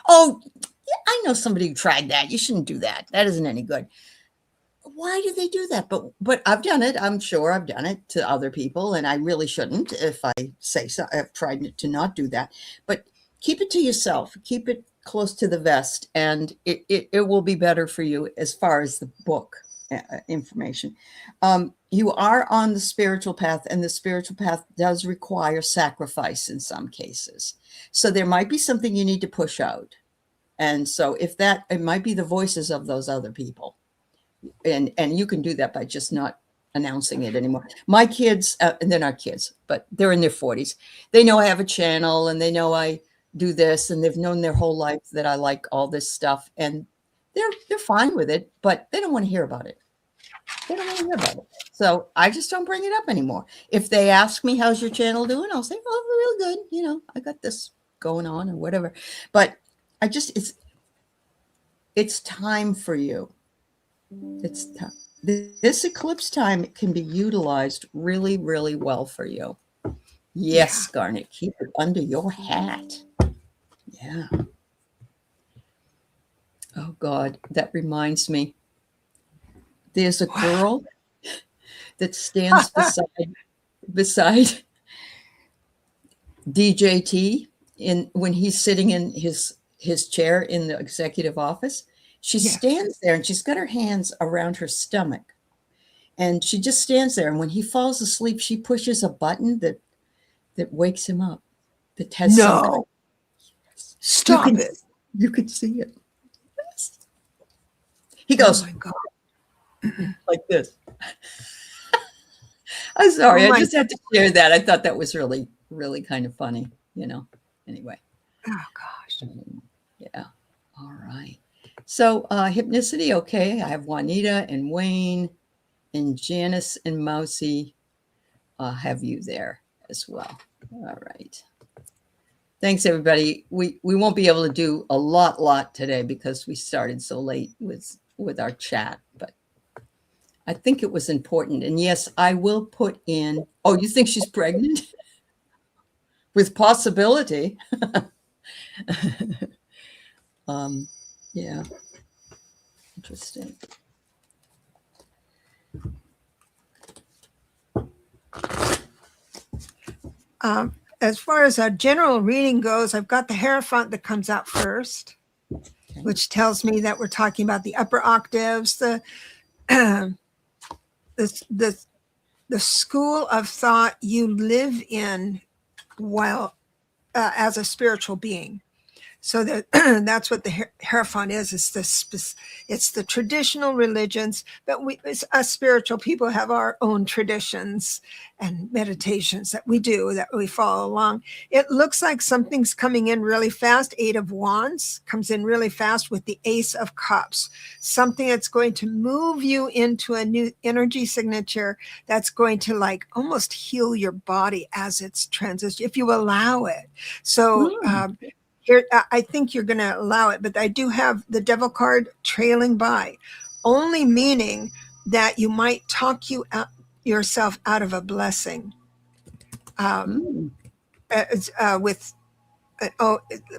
oh, yeah, I know somebody who tried that. You shouldn't do that. That isn't any good. Why do they do that? But I've done it. I'm sure I've done it to other people, and I really shouldn't if I say so. I've tried to not do that. But keep it to yourself. Keep it close to the vest, and it will be better for you as far as the book information. You are on the spiritual path, and the spiritual path does require sacrifice in some cases. So there might be something you need to push out. And so it might be the voices of those other people. And you can do that by just not announcing it anymore. My kids, and they're not kids, but they're in their 40s. They know I have a channel, and they know I do this, and they've known their whole life that I like all this stuff, and they're fine with it, but they don't want to hear about it. They don't want to hear about it. So I just don't bring it up anymore. If they ask me, how's your channel doing? I'll say, oh, real good. I got this going on or whatever. But it's time for you. It's time. This eclipse time can be utilized really, really well for you. Yes, yeah. Garnet, keep it under your hat. Yeah. Oh, God, that reminds me. There's a girl that stands beside DJT when he's sitting in his chair in the executive office. She stands there, and she's got her hands around her stomach, and she just stands there. And when he falls asleep, she pushes a button that wakes him up. That has no. Stop it. You could see it. Yes. He goes, oh my God. Like this. I'm sorry. I just had to share that. I thought that was really, really kind of funny, Anyway. Oh, gosh. Yeah. All right. So Hypnicity, okay. I have Juanita and Wayne and Janice and Mousy. Have you there as well. All right. Thanks, everybody. We won't be able to do a lot today because we started so late with our chat, but I think it was important. And yes, I will put in. Oh, you think she's pregnant? With possibility. Yeah. Interesting. As far as our general reading goes, I've got the Hierophant that comes out first, which tells me that we're talking about the upper octaves, the school of thought you live in while as a spiritual being. So that's what the Hierophant is. It's the traditional religions, but us spiritual people have our own traditions and meditations that we do, that we follow along. It looks like something's coming in really fast. 8 of Wands comes in really fast with the Ace of Cups. Something that's going to move you into a new energy signature that's going to almost heal your body as it's transition, if you allow it. So here, I think you're going to allow it, but I do have the Devil card trailing by, only meaning that you might talk yourself out of a blessing with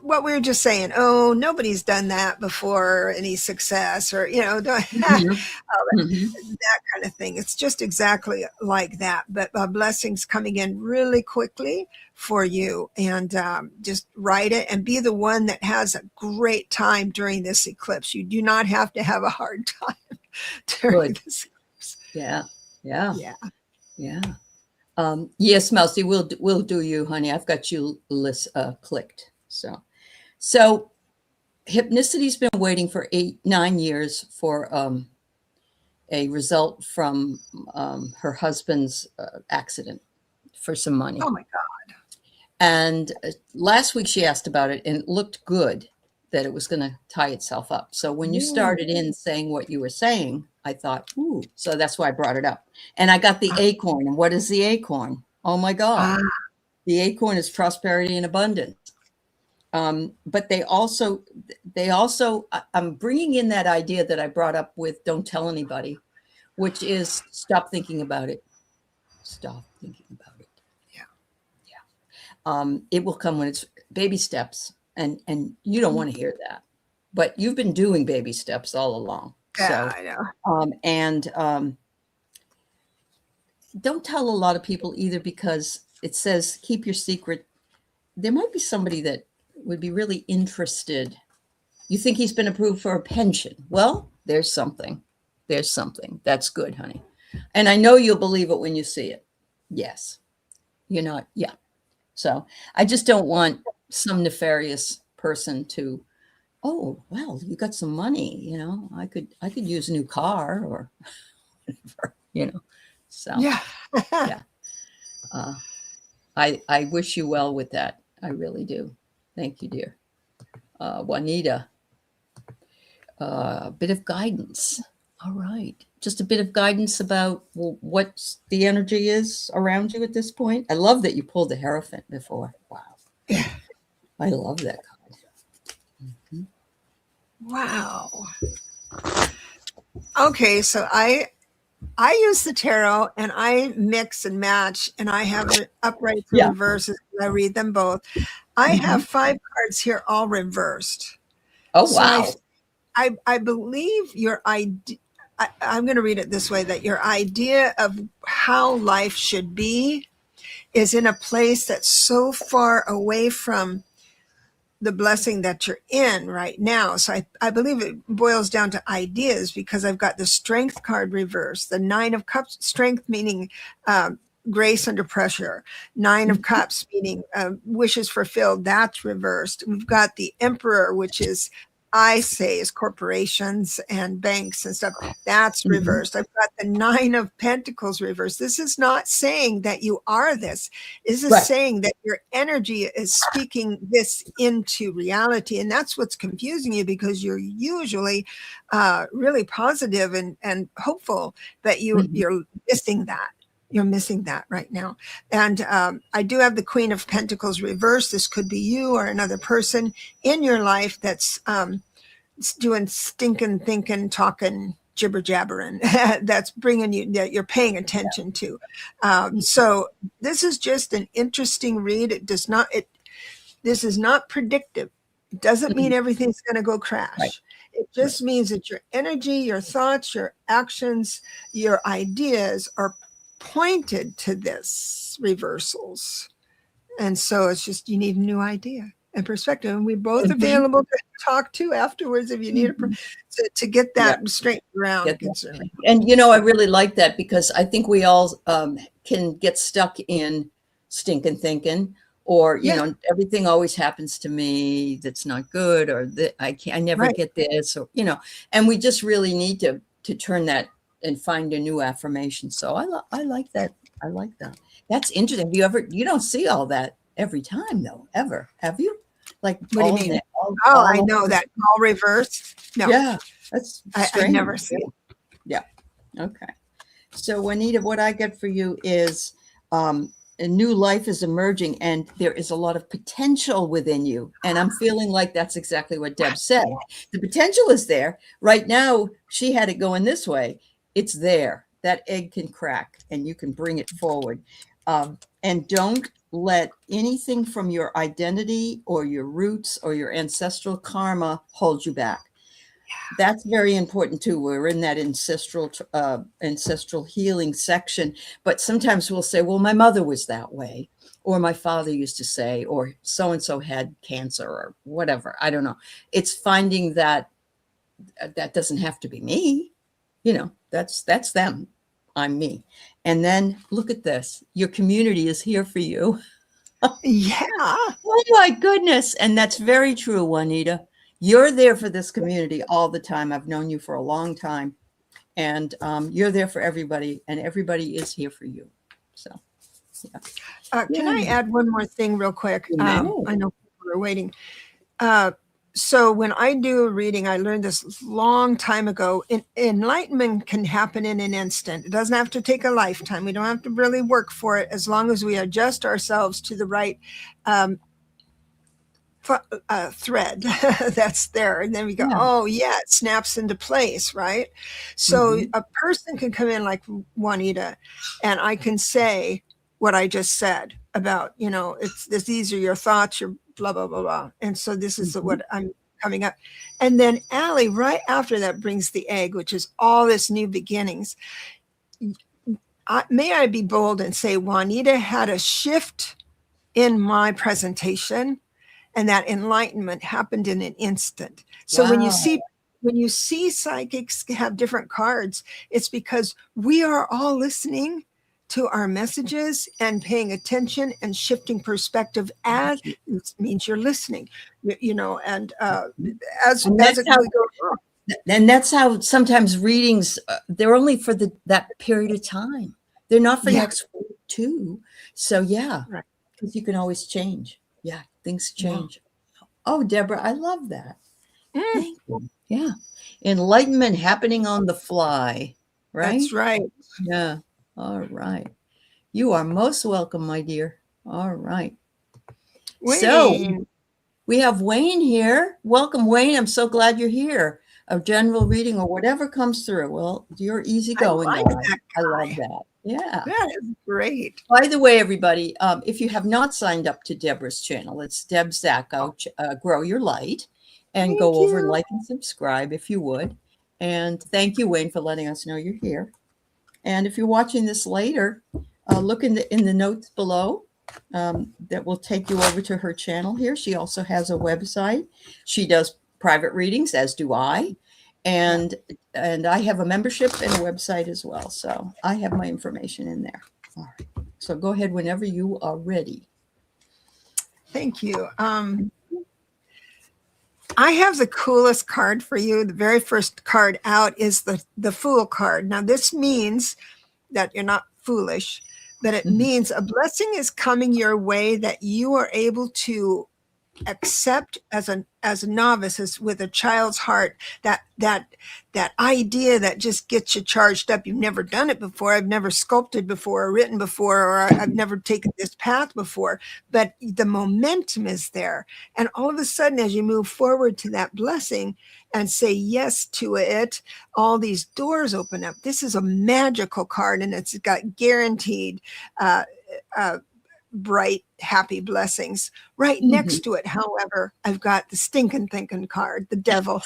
what we were just saying, oh, nobody's done that before, any success, or, all Mhm. Mhm. that kind of thing. It's just exactly like that. But blessings coming in really quickly for you. And just write it and be the one that has a great time during this eclipse. You do not have to have a hard time during Good. this eclipse. Yeah. Yeah. Yeah. Yeah. Yes, Mousy, we'll do you, honey. I've got you clicked. So Hypnicity's been waiting for 9 years for a result from her husband's accident for some money. Oh my God. And last week she asked about it, and it looked good that it was going to tie itself up. So when you started in saying what you were saying, I thought, ooh, so that's why I brought it up. And I got the acorn. And what is the acorn? Oh my God. The acorn is prosperity and abundance. But they also, I'm bringing in that idea that I brought up with don't tell anybody, which is stop thinking about it. Stop thinking about it. It will come when it's baby steps, and you don't want to hear that, but you've been doing baby steps all along. Yeah, I know. Don't tell a lot of people either, because it says keep your secret. There might be somebody that would be really interested. You think he's been approved for a pension? Well, there's something. That's good, honey. And I know you'll believe it when you see it. Yes. You're not. Yeah. So I just don't want some nefarious person to, oh, well, you got some money, I could use a new car or whatever, So Yeah. yeah. I wish you well with that. I really do. Thank you, dear. Juanita, a bit of guidance. All right. Just a bit of guidance about what the energy is around you at this point. I love that you pulled the Hierophant before. Wow. Yeah. I love that card. Mm-hmm. Wow. Okay, so I use the tarot and I mix and match, and I have it uprights and reverses. I read them both. I have 5 cards here, all reversed. Oh, so wow. I believe your idea. I'm going to read it this way, that your idea of how life should be is in a place that's so far away from the blessing that you're in right now. So I believe it boils down to ideas, because I've got the Strength card reversed, the 9 of Cups, strength meaning grace under pressure, 9 of Cups meaning wishes fulfilled, that's reversed. We've got the Emperor, which is, I say, is corporations and banks and stuff. That's reversed. I've got the 9 of Pentacles reversed. This is not saying that you are this. This is saying that your energy is speaking this into reality. And that's what's confusing you, because you're usually really positive and hopeful, but you're missing that. You're missing that right now. And I do have the Queen of Pentacles reversed. This could be you or another person in your life that's doing stinking, thinking, talking, jibber jabbering. That's bringing you, that you're paying attention to. So this is just an interesting read. This is not predictive. It doesn't mean everything's going to go crash. It just means that your energy, your thoughts, your actions, your ideas are pointed to this reversals. And so it's just, you need a new idea and perspective. And we're both available to talk to afterwards if you need to get that straight around. And, I really like that, because I think we all can get stuck in stinking thinking, or, everything always happens to me that's not good, or that I never get this, or, and we just really need to turn that and find a new affirmation. So I like that. I like that. That's interesting. You don't see all that every time though, ever. Have you? Like, what do you mean? I know that all reversed. No. Yeah. That's strange. I never see it. Yeah. Okay. So Juanita, what I get for you is a new life is emerging, and there is a lot of potential within you. And I'm feeling like that's exactly what Deb said. The potential is there. Right now, she had it going this way. It's there. that egg can crack and you can bring it forward. And don't let anything from your identity or your roots or your ancestral karma hold you back. That's very important too. We're in that ancestral healing section, but sometimes we'll say, well, my mother was that way, or my father used to say, or so and so had cancer, or whatever. I don't know. It's finding that that doesn't have to be me. That's them. I'm me. And then look at this. Your community is here for you. Yeah. Oh my goodness. And that's very true, Juanita. You're there for this community all the time. I've known you for a long time, and you're there for everybody, and everybody is here for you. So, yeah. Can I add one more thing real quick? I know people are waiting. So when I do a reading, I learned this long time ago, enlightenment can happen in an instant. It doesn't have to take a lifetime. We don't have to really work for it, as long as we adjust ourselves to the right thread that's there. And then we go, oh yeah, it snaps into place, right? So a person can come in like Juanita, and I can say what I just said about, these are your thoughts, your blah, blah, blah, blah. And so this is what I'm coming up. And then Allie, right after that, brings the egg, which is all this new beginnings. May I be bold and say Juanita had a shift in my presentation, and that enlightenment happened in an instant. So when you see psychics have different cards, it's because we are all listening to our messages and paying attention and shifting perspective, as it means you're listening, and that's how sometimes readings, they're only for that period of time. They're not for next week too. So because you can always change. Yeah, things change. Oh, Deborah, I love that. Thank you. Yeah. Enlightenment happening on the fly, right? That's right. Yeah. All right. You are most welcome, my dear. All right. Wayne. So we have Wayne here. Welcome, Wayne. I'm so glad you're here. A general reading or whatever comes through. Well, you're easygoing. I love that. Yeah. That is great. By the way, everybody, if you have not signed up to Deborah's channel, it's Deb Zachau, Grow Your Light, and go over and like and subscribe if you would. And thank you, Wayne, for letting us know you're here. And if you're watching this later, look in the notes below. That will take you over to her channel here. She also has a website. She does private readings, as do I. And I have a membership and a website as well. So I have my information in there. All right. So go ahead whenever you are ready. Thank you. I have the coolest card for you. The very first card out is the Fool card. Now, this means that you're not foolish, but it means a blessing is coming your way that you are able to accept as a novice, as with a child's heart, that idea that just gets you charged up. You've never done it before. I've never sculpted before or written before, or I've never taken this path before, but the momentum is there. And all of a sudden, as you move forward to that blessing and say yes to it, all these doors open up. This is a magical card, and it's got guaranteed bright, happy blessings. Right next to it, however, I've got the stinking thinking card, the devil.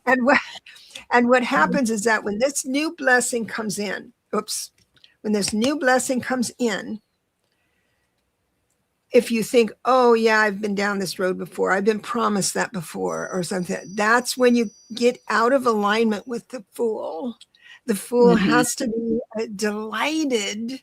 and what happens is that when this new blessing comes in, when this new blessing comes in, if you think, oh yeah, I've been down this road before, I've been promised that before, or something, that's when you get out of alignment with the Fool. The Fool has to be delighted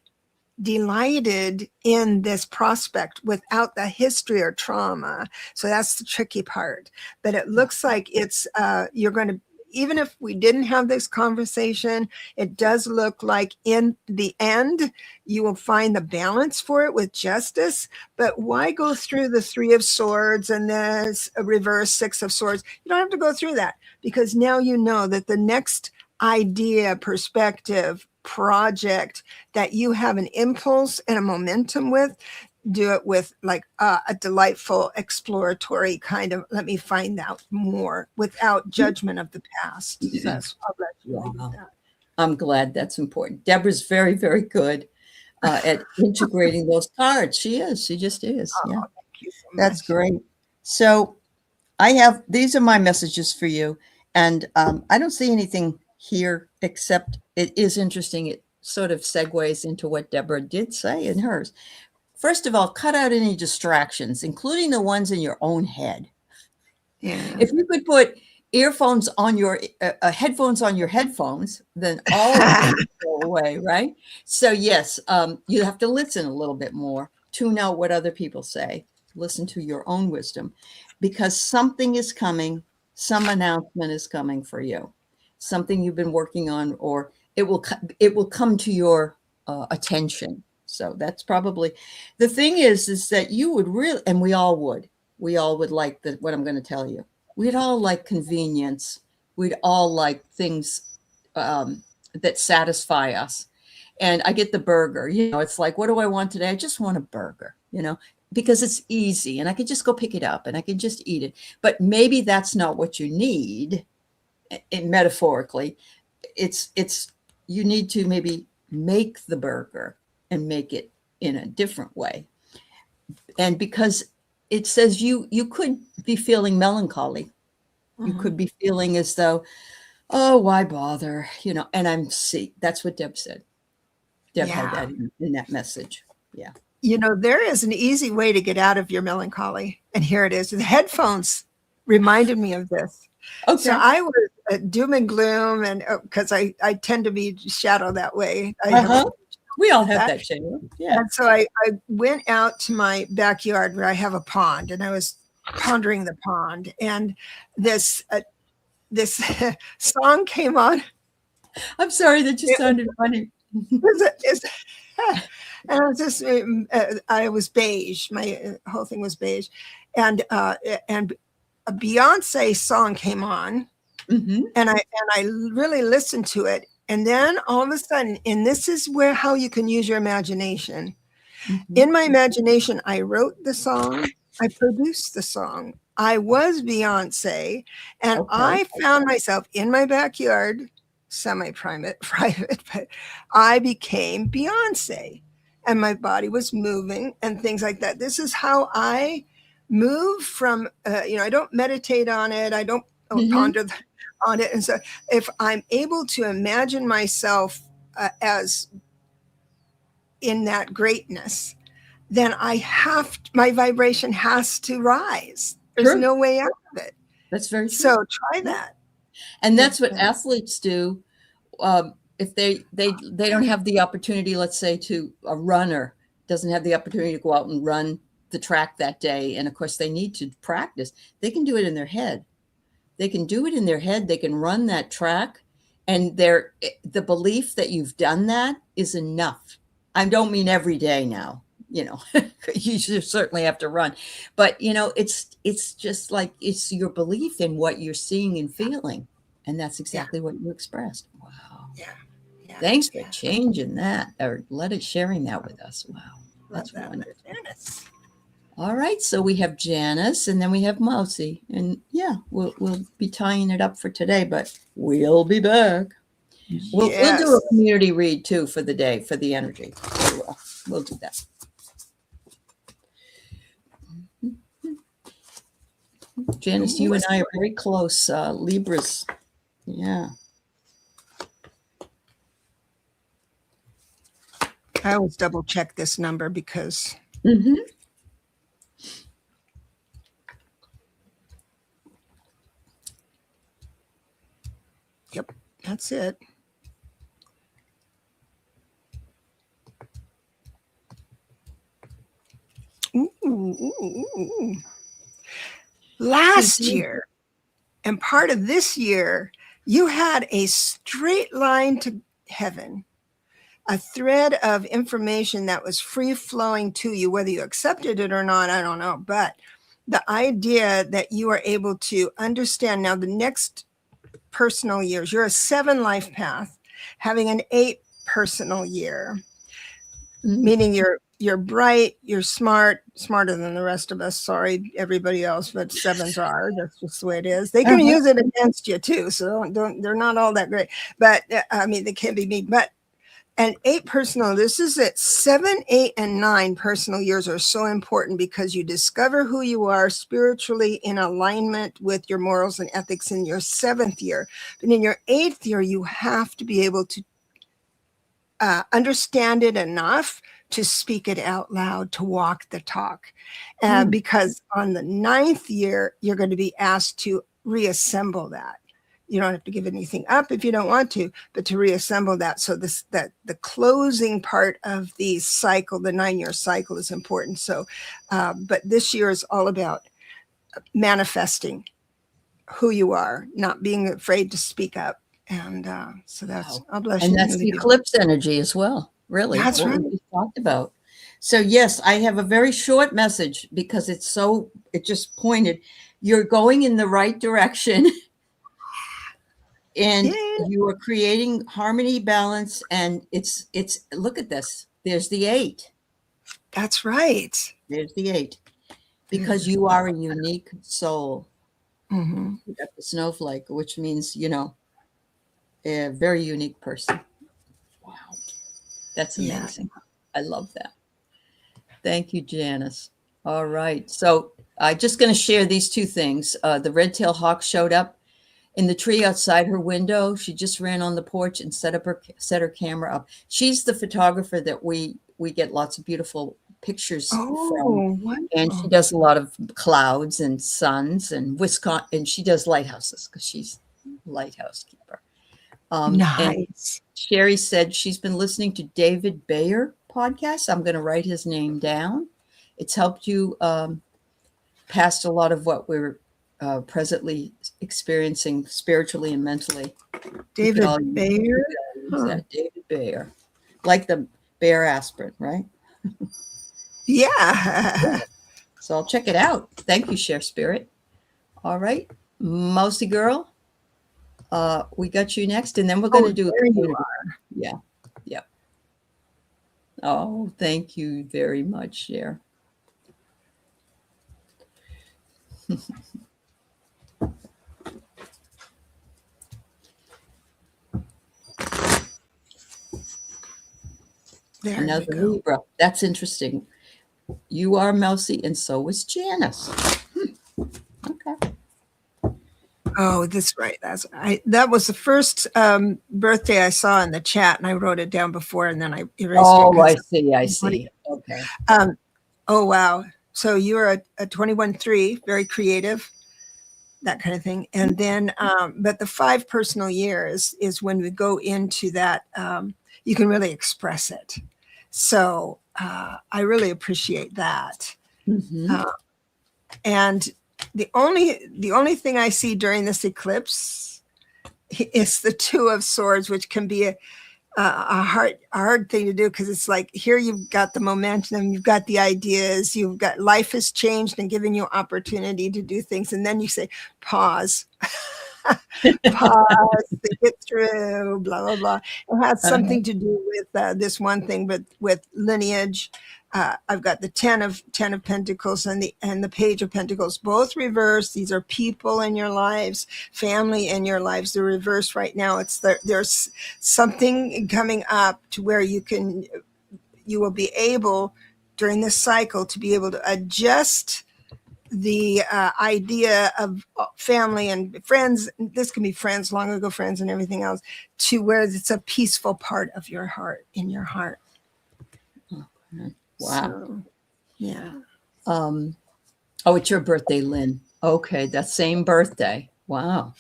in this prospect without the history or trauma. So that's the tricky part. But it looks like it's you're going to, even if we didn't have this conversation, it does look like in the end you will find the balance for it with justice. But why go through the Three of Swords and the reverse Six of Swords? You don't have to go through that, because now you know that the next idea, perspective, project that you have an impulse and a momentum with, do it with like a delightful exploratory kind of, let me find out more, without judgment of the past. So I'll let you read that. I'm glad. That's important. Deborah's very, very good at integrating those cards. She is. She just is. Oh, Yeah. thank you so That's much. great. So these are my messages for you. And I don't see anything here except it is interesting. It sort of segues into what Deborah did say in hers. First of all, cut out any distractions, including the ones in your own head. Yeah. If you could put earphones on your headphones on your headphones, then all of them would go away, right? So yes, you have to listen a little bit more, tune out what other people say, listen to your own wisdom, because something is coming, some announcement is coming for you, something you've been working on, or it will come to your attention. So that's probably the thing is that you would really, and we all would like what I'm going to tell you. We'd all like convenience. We'd all like things that satisfy us. And I get the burger, it's like, what do I want today? I just want a burger, because it's easy and I could just go pick it up and I can just eat it. But maybe that's not what you need. Metaphorically, it's you need to maybe make the burger and make it in a different way. And because it says you could be feeling melancholy. You could be feeling as though, oh, why bother? And that's what Deb said. Deb had that in that message. Yeah. There is an easy way to get out of your melancholy. And here it is. The headphones reminded me of this. Okay. So I was doom and gloom, and because I tend to be shadow that way. We all have that shadow. Yeah. And so I went out to my backyard where I have a pond, and I was pondering the pond, and this song came on. I'm sorry, that just sounded funny. And I was just, I was beige. My whole thing was beige, and a Beyonce song came on, and I really listened to it. And then all of a sudden, and this is how you can use your imagination. In my imagination, I wrote the song, I produced the song. I was Beyonce, and I found myself in my backyard, semi-private, but I became Beyonce, and my body was moving and things like that. This is how I move from, I don't meditate on it. I don't ponder on it. And so if I'm able to imagine myself as in that greatness, then my vibration has to rise. There's no way out of it. That's very true. So try that. And that's what athletes do. If they don't have the opportunity, let's say a runner doesn't have the opportunity to go out and run the track that day. And of course they need to practice. They can do it in their head. They can do it in their head. They can run that track, and the belief that you've done that is enough. I don't mean every day now, you certainly have to run, but it's just like, it's your belief in what you're seeing and feeling. And that's exactly what you expressed. Wow. Yeah. Thanks for changing that, or sharing that with us. Wow. That's wonderful. Janice. All right. So we have Janice, and then we have Mousy, and we'll be tying it up for today, but we'll be back. We'll do a community read too for the day, for the energy. We'll do that. Janice, you and I are very close, Libras. Yeah. I always double check this number because. Yep, that's it. Ooh. Last year and part of this year, you had a straight line to heaven, a thread of information that was free flowing to you, whether you accepted it or not, I don't know. But the idea that you are able to understand now the next personal years, you're a 7 life path, having an 8 personal year, meaning you're you're bright, you're smart, smarter than the rest of us. Sorry, everybody else, but sevens are. That's just the way it is. They can use it against you too, so don't. They're not all that great, but I mean, they can be mean. But and 8 personal. This is it. 7, 8, and 9 personal years are so important because you discover who you are spiritually in alignment with your morals and ethics in your 7th year. But in your 8th year, you have to be able to understand it enough to speak it out loud, to walk the talk. Because on the 9th year, you're going to be asked to reassemble that. You don't have to give anything up if you don't want to, but to reassemble that. So that the closing part of the cycle, the 9-year cycle, is important. So, but this year is all about manifesting who you are, not being afraid to speak up. And so that's, I'll bless you. And that's the eclipse energy as well, really. That's what right. we talked about. So yes, I have a very short message because it just pointed, you're going in the right direction. And you are creating harmony, balance, and it's look at this. There's the 8. That's right. There's the 8. Because you are a unique soul. Mm-hmm. You got the snowflake, which means, a very unique person. Wow. That's amazing. Yeah. I love that. Thank you, Janice. All right. So I'm just going to share these 2 things. The red-tailed hawk showed up in the tree outside her window. She just ran on the porch and set her camera up. She's the photographer that we get lots of beautiful pictures from. Wonderful. And she does a lot of clouds and suns and Wisconsin, and she does lighthouses because she's a lighthouse keeper. Nice. And Sherry said she's been listening to David Bayer podcast. I'm going to write his name down. It's helped you past a lot of what we're presently experiencing spiritually and mentally. David Bayer? David Bayer. Like the Bayer aspirin, right? Yeah. So I'll check it out. Thank you, Share Spirit. All right. Mousy girl, we got you next, and then we're going to do there you are. Yeah. Yeah. Oh, thank you very much, Share. There Another Libra. That's interesting. You are Mousy, and so was Janice. Okay. Oh, that's right. That was the first birthday I saw in the chat, and I wrote it down before, and then I erased it. I see. Okay. Oh, wow. So you're a 21-3, very creative, that kind of thing. And then, but the 5 personal years is when we go into that, you can really express it. So I really appreciate that. Mm-hmm. And the only thing I see during this eclipse is the 2 of Swords, which can be a hard thing to do, because it's like, here you've got the momentum, you've got the ideas, you've got, life has changed and given you opportunity to do things, and then you say pause. Pause, think it through, blah blah blah. It has something to do with this one thing, but with lineage. I've got the 10 of Pentacles and the Page of Pentacles, both reversed. These are people in your lives, family in your lives. They're reversed right now. There's something coming up to where you will be able during this cycle to be able to adjust the idea of family and friends. This can be friends, long ago friends, and everything else, to where it's a peaceful part of your heart, in your heart. Wow. So, yeah. Oh, it's your birthday, Lynn. Okay, that same birthday. Wow.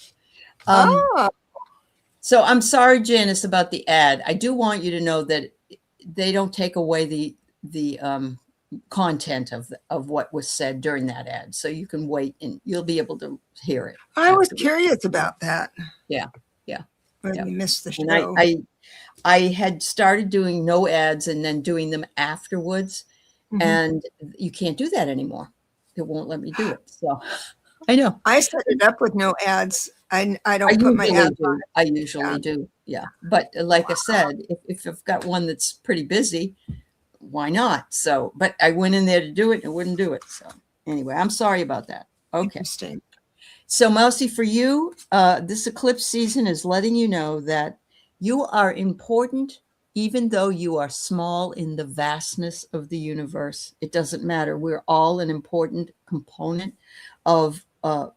So I'm sorry, Janice, about the ad. I do want you to know that they don't take away the content of what was said during that ad. So you can wait and you'll be able to hear it. I was curious about that. Yeah. But we missed the show. And I had started doing no ads and then doing them afterwards. Mm-hmm. And you can't do that anymore. It won't let me do it. So I know. I set it up with no ads. I don't put my ads on. I usually do. Yeah. But like I said, if I've got one that's pretty busy, why not? So, but I went in there to do it and it wouldn't do it. So anyway, I'm sorry about that. Okay. Interesting. So Mousy, for you, this eclipse season is letting you know that you are important, even though you are small in the vastness of the universe. It doesn't matter. We're all an important component of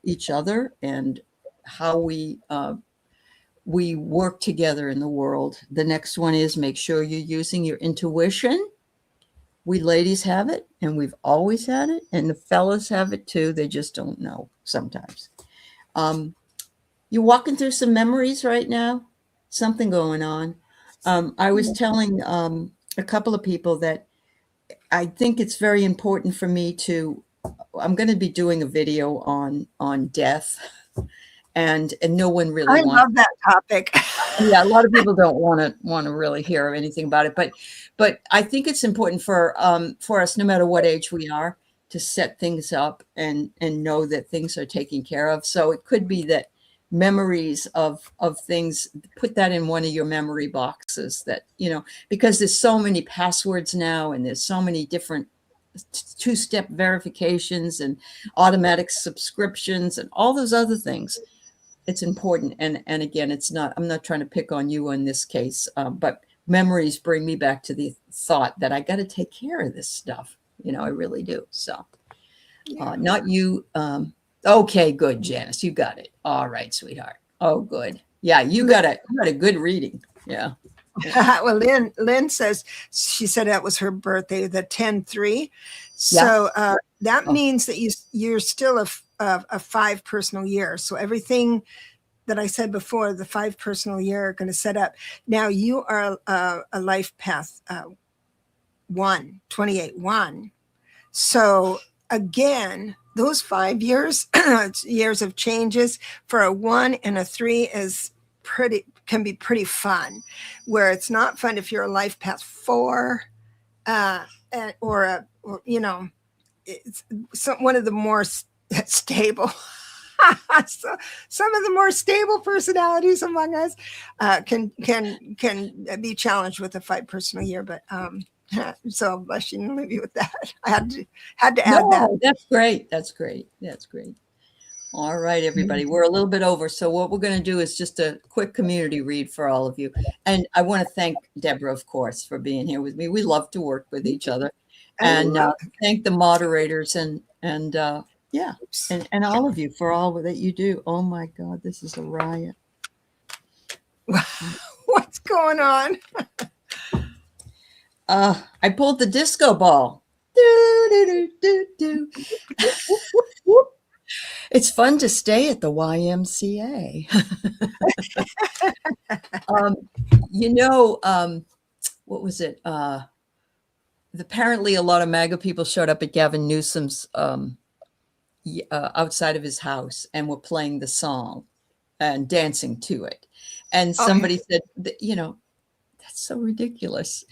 each other and how we work together in the world. The next one is make sure you're using your intuition. We ladies have it, and we've always had it, and the fellas have it too. They just don't know sometimes. You're walking through some memories right now, something going on. I was telling a couple of people that I think it's very important for me to. I'm going to be doing a video on death, and no one really I wants. love that topic. Yeah, a lot of people don't want to really hear anything about it, but I think it's important for us, no matter what age we are, to set things up and know that things are taken care of. So it could be that memories of things, put that in one of your memory boxes, that, because there's so many passwords now, and there's so many different two-step verifications and automatic subscriptions and all those other things. It's important. And again, I'm not trying to pick on you in this case, but memories bring me back to the thought that I got to take care of this stuff. I really do. So not you. Okay, good, Janice. You got it. All right, sweetheart. Oh, good. Yeah, you got a good reading. Yeah. Well, Lynn says, she said that was her birthday, the 10-3. So that means that you're still a 5 personal year. So everything that I said before, the 5 personal year are going to set up. Now you are a life path 28-1. So again, those 5 years, years of changes for a 1 and a 3 can be pretty fun. Where it's not fun if you're a life path 4, it's one of the more stable. So some of the more stable personalities among us can be challenged with a 5 personal year, but so I shouldn't leave you with that. I had to add that. That's great. That's great. All right, everybody, we're a little bit over. So what we're going to do is just a quick community read for all of you. And I want to thank Deborah, of course, for being here with me. We love to work with each other. And thank the moderators and all of you for all that you do. Oh my God, this is a riot. What's going on? I pulled the disco ball. It's fun to stay at the YMCA. What was it? Apparently a lot of MAGA people showed up at Gavin Newsom's outside of his house and were playing the song and dancing to it. And somebody said, that's so ridiculous.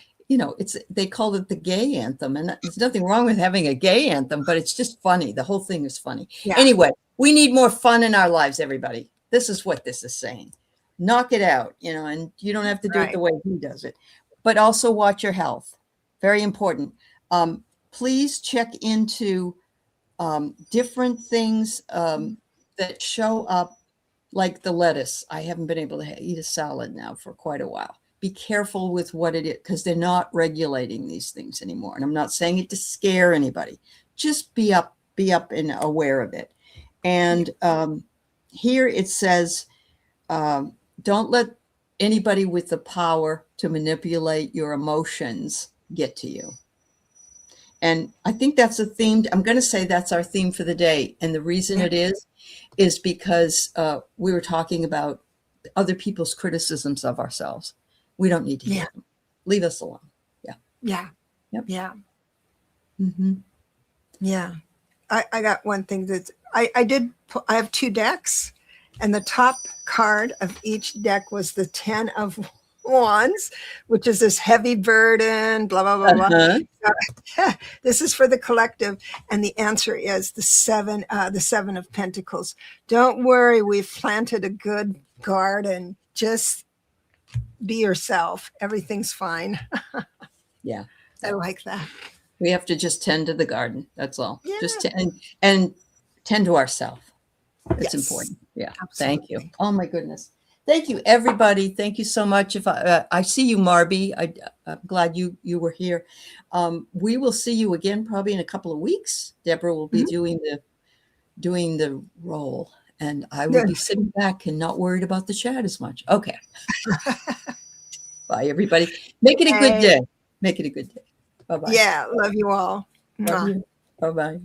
They called it the gay anthem, and there's nothing wrong with having a gay anthem, but it's just funny. The whole thing is funny. Yeah. Anyway, we need more fun in our lives, everybody. This is what this is saying. Knock it out, and you don't have to do it the way he does it, but also watch your health. Very important. Please check into different things that show up, like the lettuce. I haven't been able to eat a salad now for quite a while. Be careful with what it is, because they're not regulating these things anymore. And I'm not saying it to scare anybody. Just be up and aware of it. And here it says, don't let anybody with the power to manipulate your emotions get to you. And I think that's a theme. I'm going to say that's our theme for the day. And the reason it is because we were talking about other people's criticisms of ourselves. We don't need to hear them. Leave us alone. Yeah. Yeah. Yep. Yeah. Mm-hmm. Yeah. I got one thing that I have 2 decks, and the top card of each deck was the 10 of Wands, which is this heavy burden, blah, blah, blah, blah. This is for the collective. And the answer is the 7 of Pentacles. Don't worry. We've planted a good garden. Just be yourself. Everything's fine. Yeah. I like that. We have to just tend to the garden. That's all. Yeah. Just and tend to ourselves. It's Yes, important. Yeah. absolutely. Thank you. Oh my goodness. Thank you, everybody. Thank you so much. If I see you, Marby, I'm glad you were here. We will see you again probably in a couple of weeks. Deborah will be doing the role, and I will be sitting back and not worried about the chat as much. Okay. Bye, everybody. Make it a good day. Make it a good day. Bye bye. Yeah, love you all. Love Mwah. you. Bye bye.